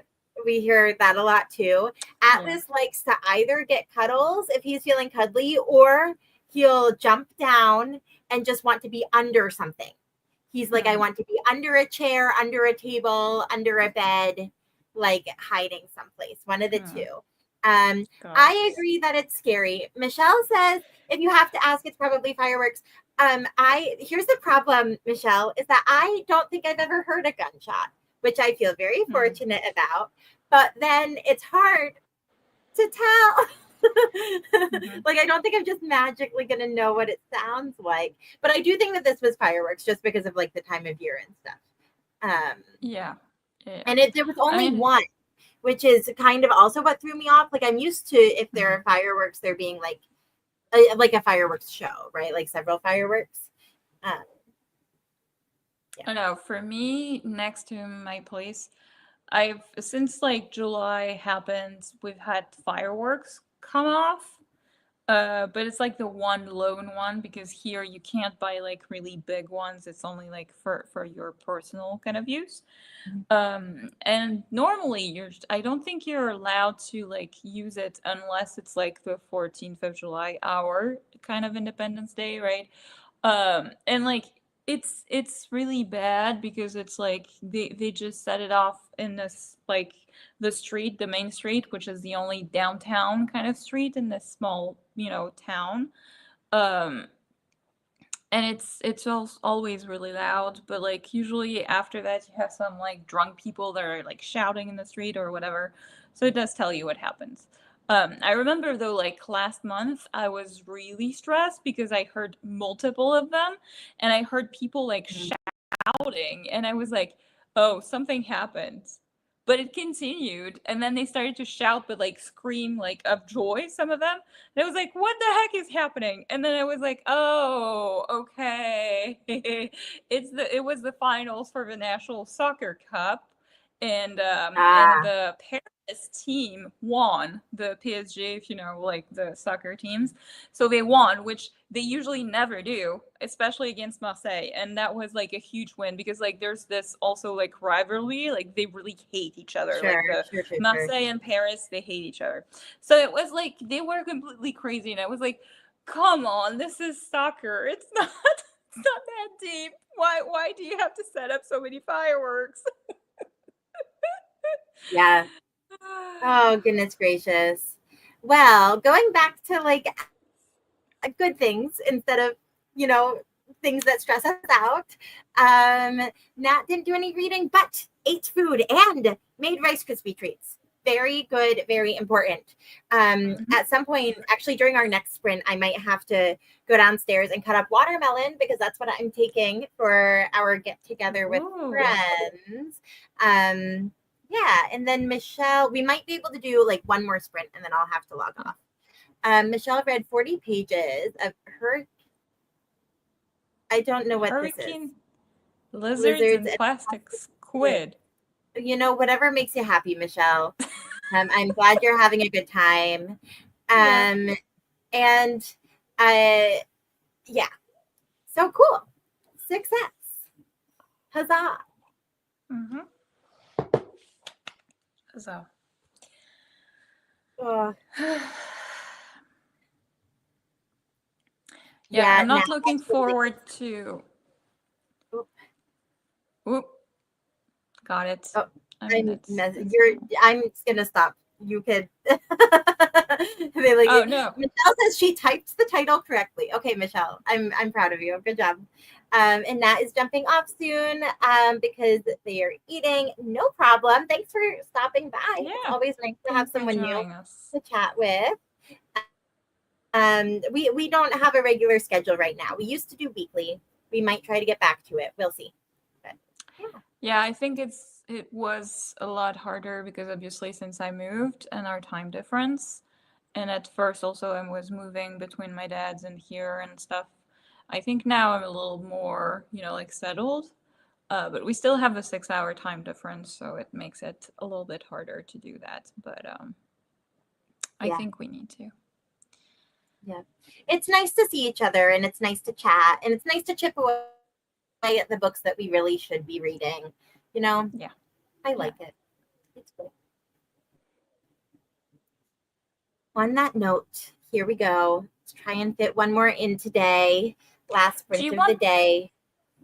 we hear that a lot too. Atlas likes to either get cuddles if he's feeling cuddly, or he'll jump down and just want to be under something. He's like, I want to be under a chair, under a table, under a bed, hiding someplace, one of the two. I agree that it's scary. Michelle says if you have to ask, it's probably fireworks. Here's the problem, Michelle, is that I don't think I've ever heard a gunshot, which I feel very fortunate about. But then it's hard to tell. I don't think I'm just magically gonna know what it sounds like. But I do think that this was fireworks just because of the time of year and stuff. Yeah. And there was only one, which is kind of also what threw me off. I'm used to, if there are fireworks, there being a fireworks show, right? Several fireworks. I know. For me, next to my place, since July happened, we've had fireworks come off. But it's the one lone one because here you can't buy really big ones. It's only for your personal kind of use. And normally I don't think you're allowed to use it unless it's the 14th of July, our kind of Independence Day, right? And it's really bad because it's they just set it off in this the street, the main street, which is the only downtown kind of street in this small town. And it's always really loud, but usually after that you have some drunk people that are shouting in the street or whatever, so it does tell you what happens. I remember though, like last month, I was really stressed because I heard multiple of them, and I heard people like shouting, and I was like, "Oh, something happened." But it continued, and then they started to shout, but like scream, like of joy. Some of them, and I was like, "What the heck is happening?" And then I was like, "Oh, okay, it was the finals for the National Soccer Cup, and Ah, the Paris team won the PSG, if you know, like the soccer teams. So they won, which they usually never do, especially against Marseille. And that was like a huge win because like there's this also like rivalry, like they really hate each other. sure, Like the sure, sure, sure. Marseille and Paris, they hate each other. So it was like they were completely crazy, and I was like, come on, this is soccer. It's not it's not that deep. Why do you have to set up so many fireworks? Yeah. Oh, goodness gracious. Well, going back to like good things instead of, you know, things that stress us out. Nat didn't do any reading, but ate food and made Rice Krispie treats. Very good, very important. At some point, actually during our next sprint, I might have to go downstairs and cut up watermelon because that's what I'm taking for our get together with Ooh. friends. Yeah, and then Michelle, we might be able to do like one more sprint and then I'll have to log off. Michelle read 40 pages of her. I don't know what Hurricane, this is. lizards, and plastic squid. You know, whatever makes you happy, Michelle. I'm glad you're having a good time. Yeah. And yeah, so cool. Success. Huzzah. Mm-hmm. So. Oh, Yeah, I'm now not looking forward to. Oop. Oop. Got it. Oh, I mean, that's I'm just gonna stop. You could. They like. Oh no. Michelle says she typed the title correctly. Okay, Michelle, I'm proud of you. Good job. And Nat is jumping off soon because they are eating. No problem. Thanks for stopping by. Yeah. It's always nice to have someone new Us. to chat with. We don't have a regular schedule right now. We used to do weekly. We might try to get back to it. We'll see. But, yeah. Yeah, I think it was a lot harder because obviously since I moved and our time difference, and at first also I was moving between my dad's and here and stuff. I think now I'm a little more, like settled. But we still have a 6-hour time difference, so it makes it a little bit harder to do that. But I think we need to. Yeah. It's nice to see each other and it's nice to chat and it's nice to chip away at the books that we really should be reading. You know? Yeah. I like it. It's good. On that note, here we go. Let's try and fit one more in today. Last sprint of the day.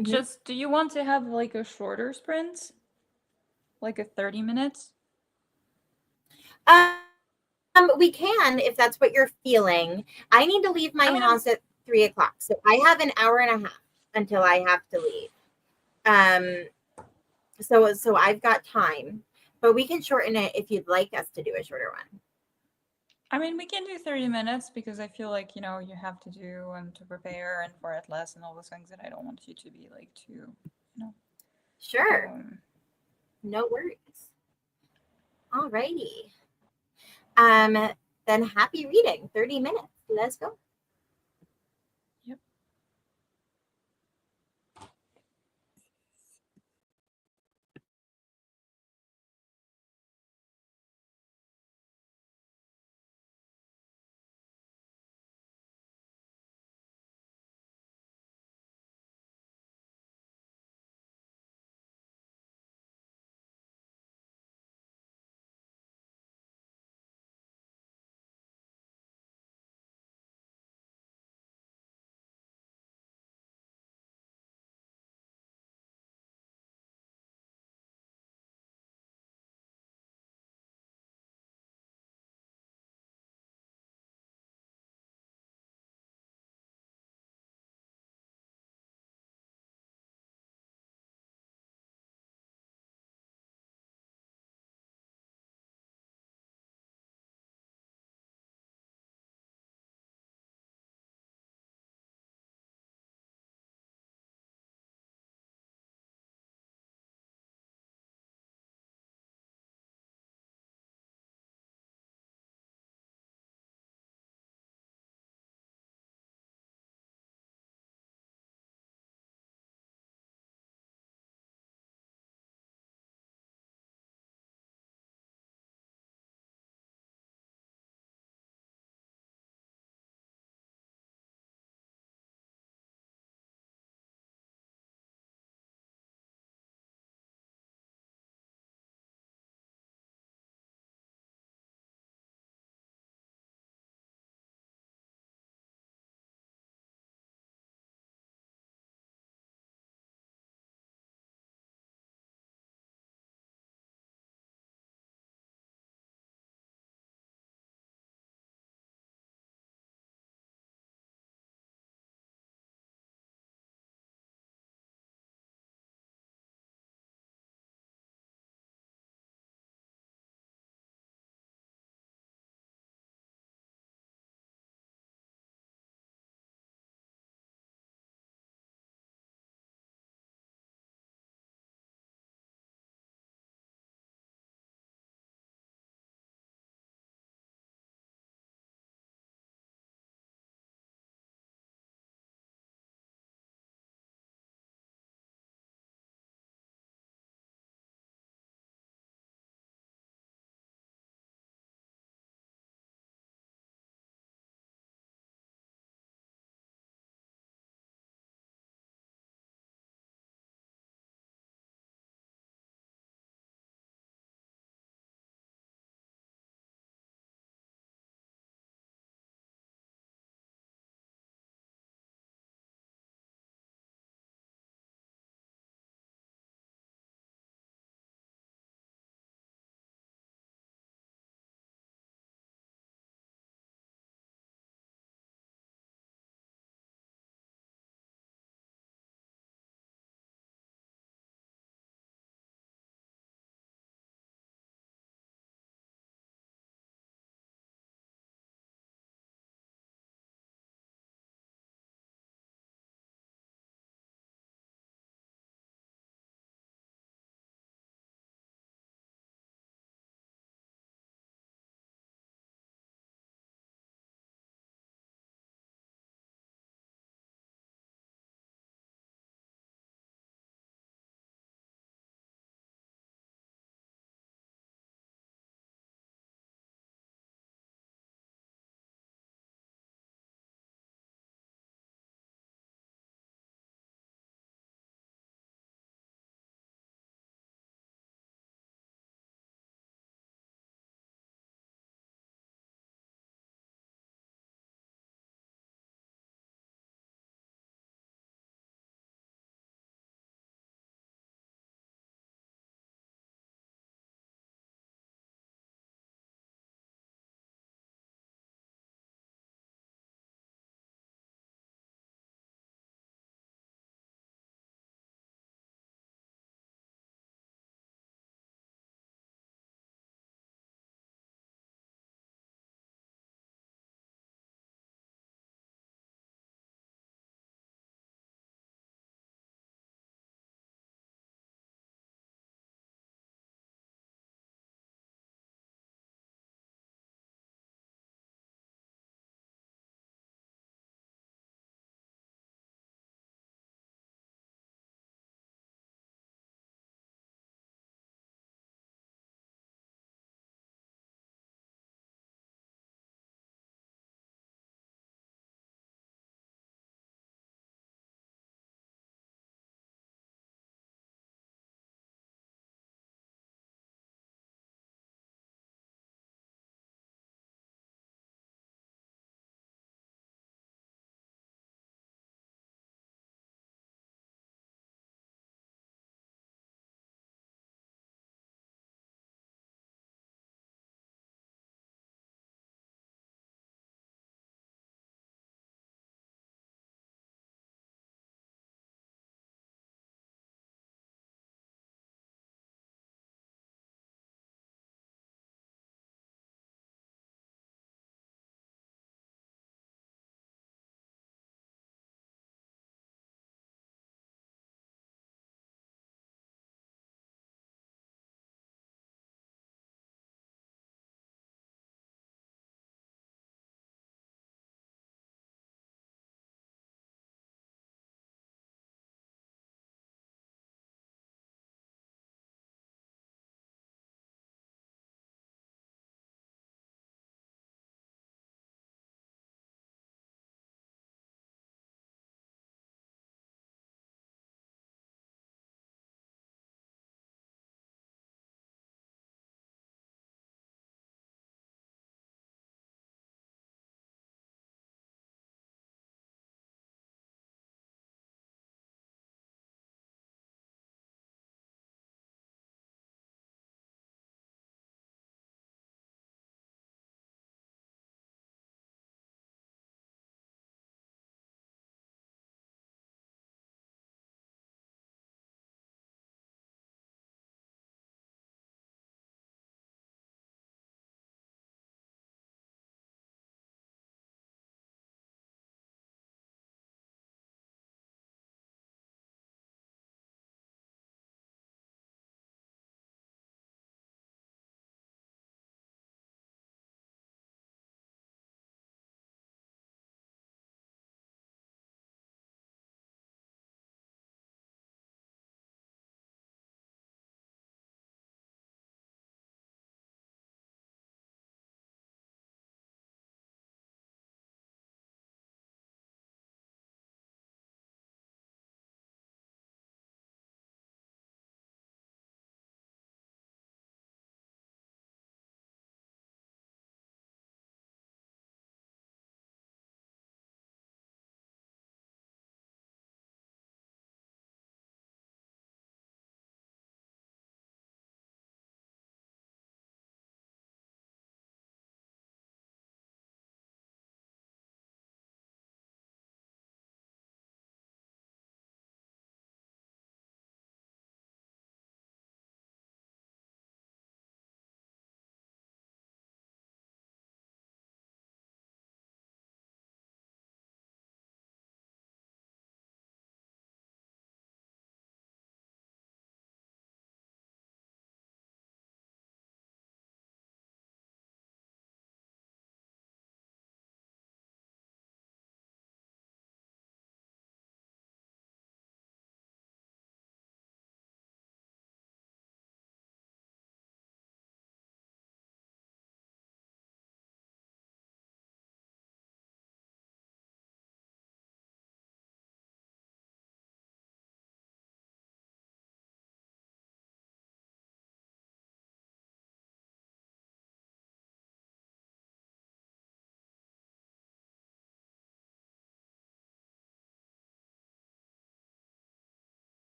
Do you want to have like a shorter sprint? Like a 30 minutes? We can if that's what you're feeling. I need to leave my house at 3:00, so I have an hour and a half until I have to leave. So I've got time, but we can shorten it if you'd like us to do a shorter one. I mean, we can do 30 minutes because I feel like, you have to do and to prepare and for Atlas and all those things that I don't want you to be like too, Sure. No worries. Alrighty. Then happy reading. 30 minutes. Let's go.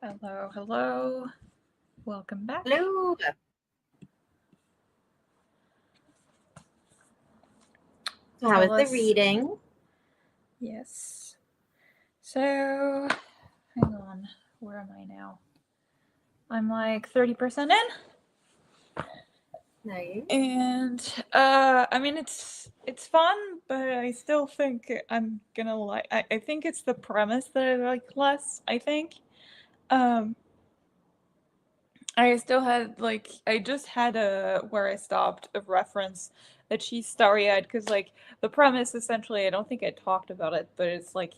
Hello, hello. Welcome back. Hello. So how was the reading? Yes. So, hang on. Where am I now? I'm like 30% in. Nice. And I mean it's fun, but I still think I'm gonna like I think it's the premise that I like less, I think. I still had like I just had a where I stopped a reference that she's starry-eyed because like the premise essentially I don't think I talked about it, but it's like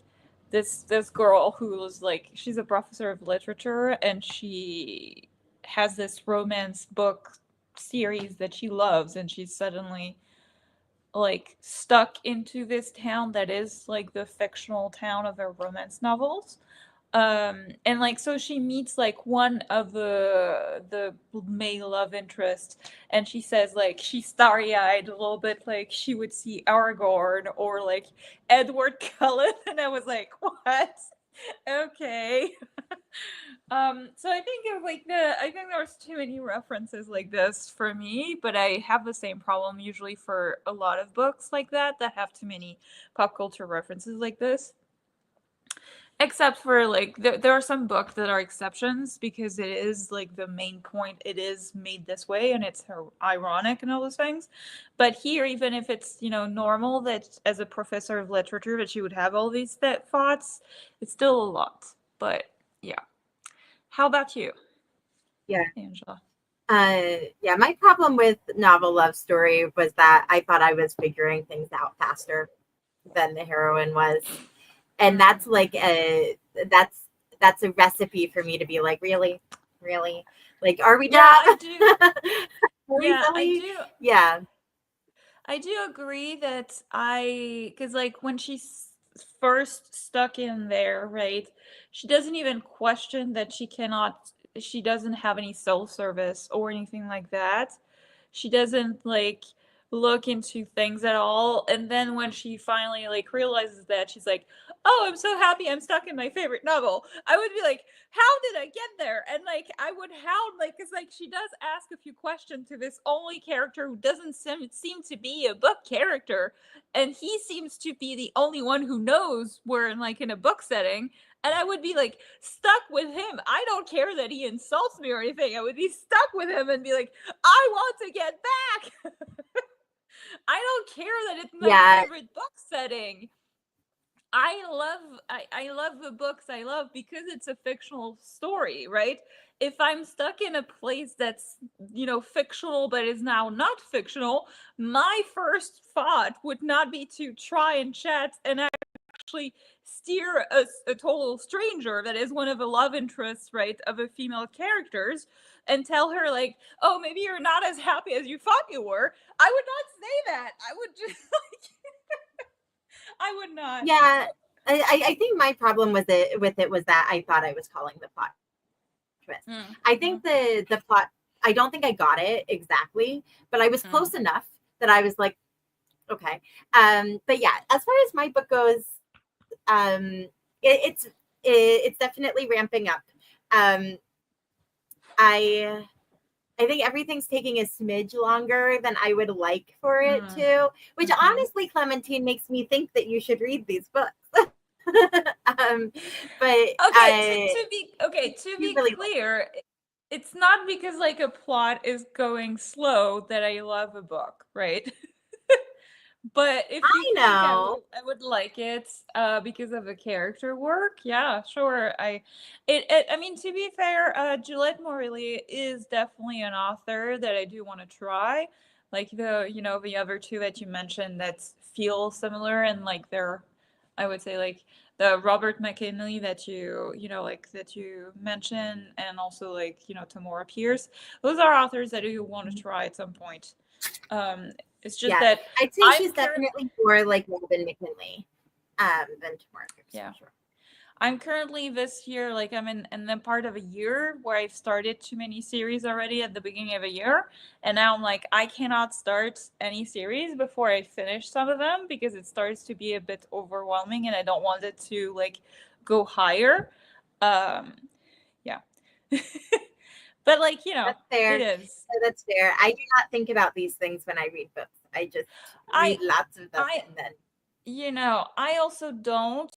this girl who was like she's a professor of literature and she has this romance book series that she loves and she's suddenly like stuck into this town that is like the fictional town of her romance novels, and like so she meets like one of the male love interest and she says like she's starry-eyed a little bit like she would see Aragorn or like Edward Cullen and I was like what. Okay. So I think of like I think there's too many references like this for me, but I have the same problem usually for a lot of books like that have too many pop culture references like this. Except for like there are some books that are exceptions because it is like the main point it is made this way and it's ironic and all those things. But here, even if it's normal that as a professor of literature that you would have all these thoughts, it's still a lot. But yeah. How about you? Yeah. Angela. Yeah, my problem with novel love story was that I thought I was figuring things out faster than the heroine was. And that's like that's a recipe for me to be like, really? Like, are we done? I do. I do. Yeah. I do agree that because like when she's first stuck in there, right, she doesn't even question that she doesn't have any soul service or anything like that. She doesn't like look into things at all. And then when she finally like realizes that, she's like, oh, I'm so happy I'm stuck in my favorite novel. I would be like, how did I get there? And like I would hound like because like she does ask a few questions to this only character who doesn't seem to be a book character, and he seems to be the only one who knows we're in a book setting. And I would be like stuck with him. I don't care that he insults me or anything. I would be stuck with him and be like, I want to get back. I don't care that it's my favorite book setting. I love the books I love because it's a fictional story, right? If I'm stuck in a place that's, fictional but is now not fictional, my first thought would not be to try and chat and actually steer a total stranger that is one of the love interests, right, of a female characters and tell her like, oh, maybe you're not as happy as you thought you were. I would not say that. I would just like I would not. Yeah, I think my problem with it was that I thought I was calling the plot twist. I think the plot, I don't think I got it exactly, but I was close enough that I was like, okay. But yeah, as far as my book goes, it's definitely ramping up. I think everything's taking a smidge longer than I would like for it to, which honestly, Clementine, makes me think that you should read these books. But to be really clear, it's not because like a plot is going slow that I love a book, right? But if you think I would like it because of the character work, yeah, sure. I mean, to be fair, Juliette Morelli is definitely an author that I do want to try. Like the other two that you mentioned that feel similar and like they're, I would say like the Robert McKinley that that you mentioned, and also like Tamora Pierce. Those are authors that I do want to try at some point. It's just that I'd say she's definitely more like Robin McKinley than Tamora Pierce. Yeah. Sure. I'm currently this year, like I'm in the part of a year where I've started too many series already at the beginning of a year. And now I'm like, I cannot start any series before I finish some of them because it starts to be a bit overwhelming and I don't want it to like go higher. Yeah. But like, you know, That's fair. it is. That's fair. I do not think about these things when I read books. I just read lots of them and then. You know, I also don't,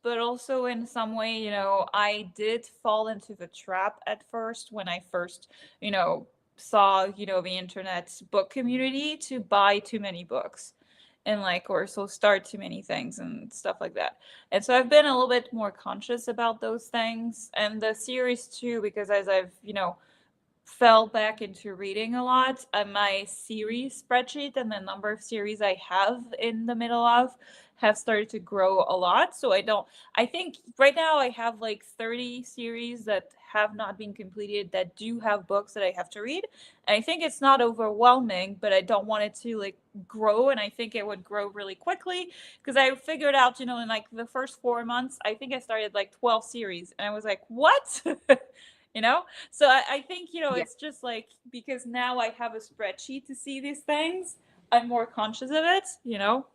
but also in some way, you know, I did fall into the trap at first when I first, you know, saw, you know, the internet's book community to buy too many books and like, or so start too many things and stuff like that. And so I've been a little bit more conscious about those things and the series too, because as I've, you know, fell back into reading a lot. My series spreadsheet and the number of series I have in the middle of have started to grow a lot. So I think right now I have like 30 series that have not been completed that do have books that I have to read. And I think it's not overwhelming, but I don't want it to like grow. And I think it would grow really quickly because I figured out, you know, in like the first 4 months, I think I started like 12 series and I was like, what? You know? So I think, you know, it's just like because now I have a spreadsheet to see these things, I'm more conscious of it, you know.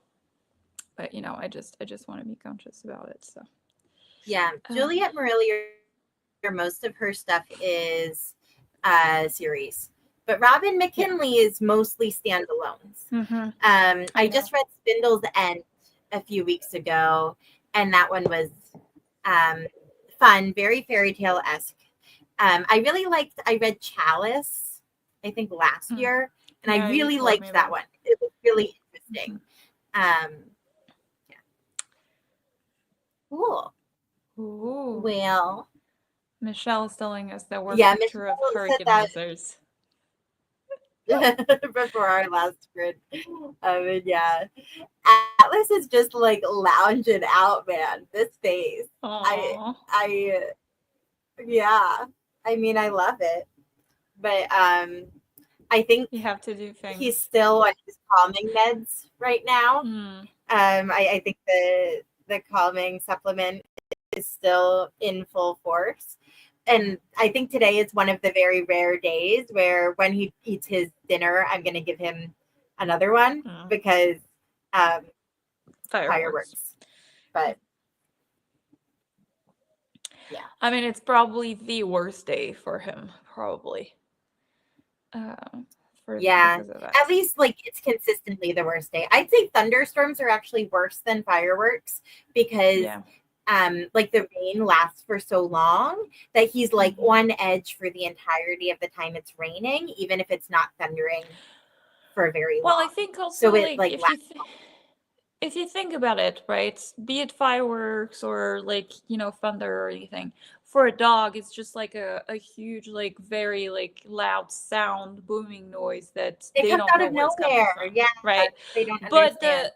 But you know, I just want to be conscious about it. So yeah, Juliet Marillier, most of her stuff is series, but Robin McKinley is mostly standalones. Mm-hmm. I just read Spindle's End a few weeks ago, and that one was fun, very fairy tale-esque. I read Chalice, I think last year, and I really liked that one. It was really interesting. Yeah. Cool. Ooh. Well, Michelle is telling us that we're future Michelle of hurricanizers. Before our last sprint. Yeah. Atlas is just like lounging out, man. This face. Aww. Yeah. I mean, I love it. But I think you have to do things. He's still on his calming meds right now. I think the calming supplement is still in full force. And I think today is one of the very rare days where when he eats his dinner, I'm going to give him another one because fireworks. But yeah. I mean, it's probably the worst day for him, probably. At least like it's consistently the worst day. I'd say thunderstorms are actually worse than fireworks because like the rain lasts for so long that he's like on edge for the entirety of the time it's raining, even if it's not thundering for very long. Well, I think also so it like if you think about it, right, be it fireworks or like, you know, thunder or anything, for a dog, it's just like a huge, like very like loud sound, booming noise that they don't out know of where it's coming from. Yeah, right. They don't understand.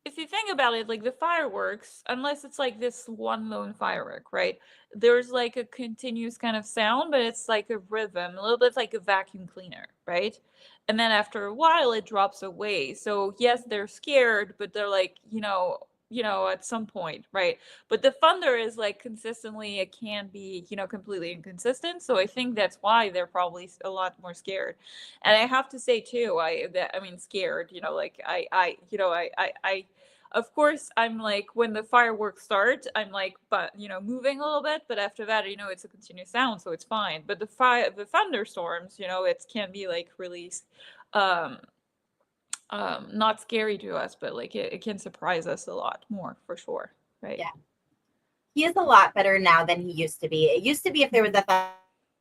If you think about it, like the fireworks, unless it's like this one lone firework, right? There's like a continuous kind of sound, but it's like a rhythm, a little bit like a vacuum cleaner, right? And then after a while, it drops away. So yes, they're scared, but they're like, you know, at some point, right? But the thunder is like consistently, it can be, you know, completely inconsistent. So I think that's why they're probably a lot more scared. And I have to say too, I mean, scared, you know, like I of course, I'm like, when the fireworks start, I'm like, but you know, moving a little bit. But after that, you know, it's a continuous sound, so it's fine. But the thunderstorms, you know, it can be like really, not scary to us, but like it can surprise us a lot more for sure, right? Yeah, he is a lot better now than he used to be. It used to be if there was a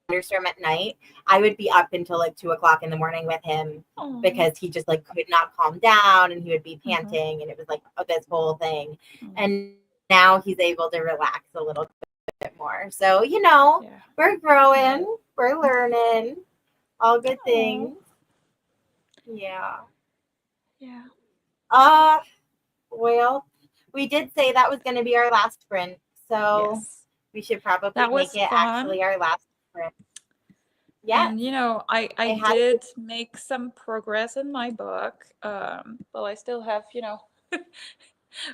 thunderstorm at night, I would be up until like 2:00 in the morning with him because he just like could not calm down and he would be panting and it was like this whole thing. And now he's able to relax a little bit more. So, you know, we're growing, we're learning, all good things. Yeah. Well, we did say that was going to be our last sprint. So we should probably make it actually our last sprint. Yeah. And you know, I did make some progress in my book. But I still have, you know, a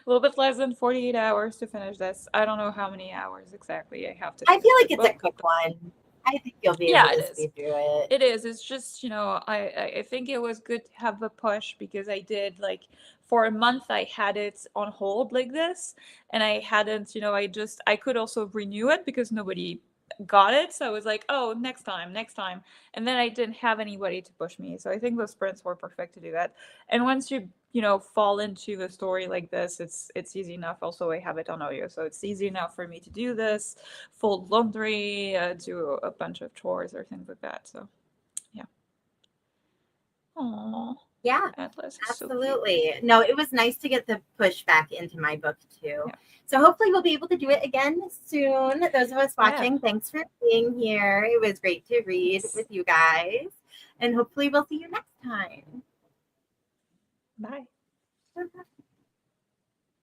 little bit less than 48 hours to finish this. I don't know how many hours exactly I have to finish. I feel like it's a quick one. I think you'll be able to speed through it. It is. It's just, you know, I think it was good to have a push because I did like for a month I had it on hold like this and I hadn't, you know, I could also renew it because nobody got it. So I was like, oh, next time. And then I didn't have anybody to push me. So I think those sprints were perfect to do that. And once you know, fall into the story like this, it's easy enough. Also, I have it on audio, so it's easy enough for me to do this, fold laundry, do a bunch of chores or things like that. So, yeah. Aww. Yeah, Atlas, absolutely. So no, it was nice to get the push back into my book too. Yeah. So hopefully we'll be able to do it again soon. Those of us watching, thanks for being here. It was great to read with you guys. And hopefully we'll see you next time. Bye. Bye.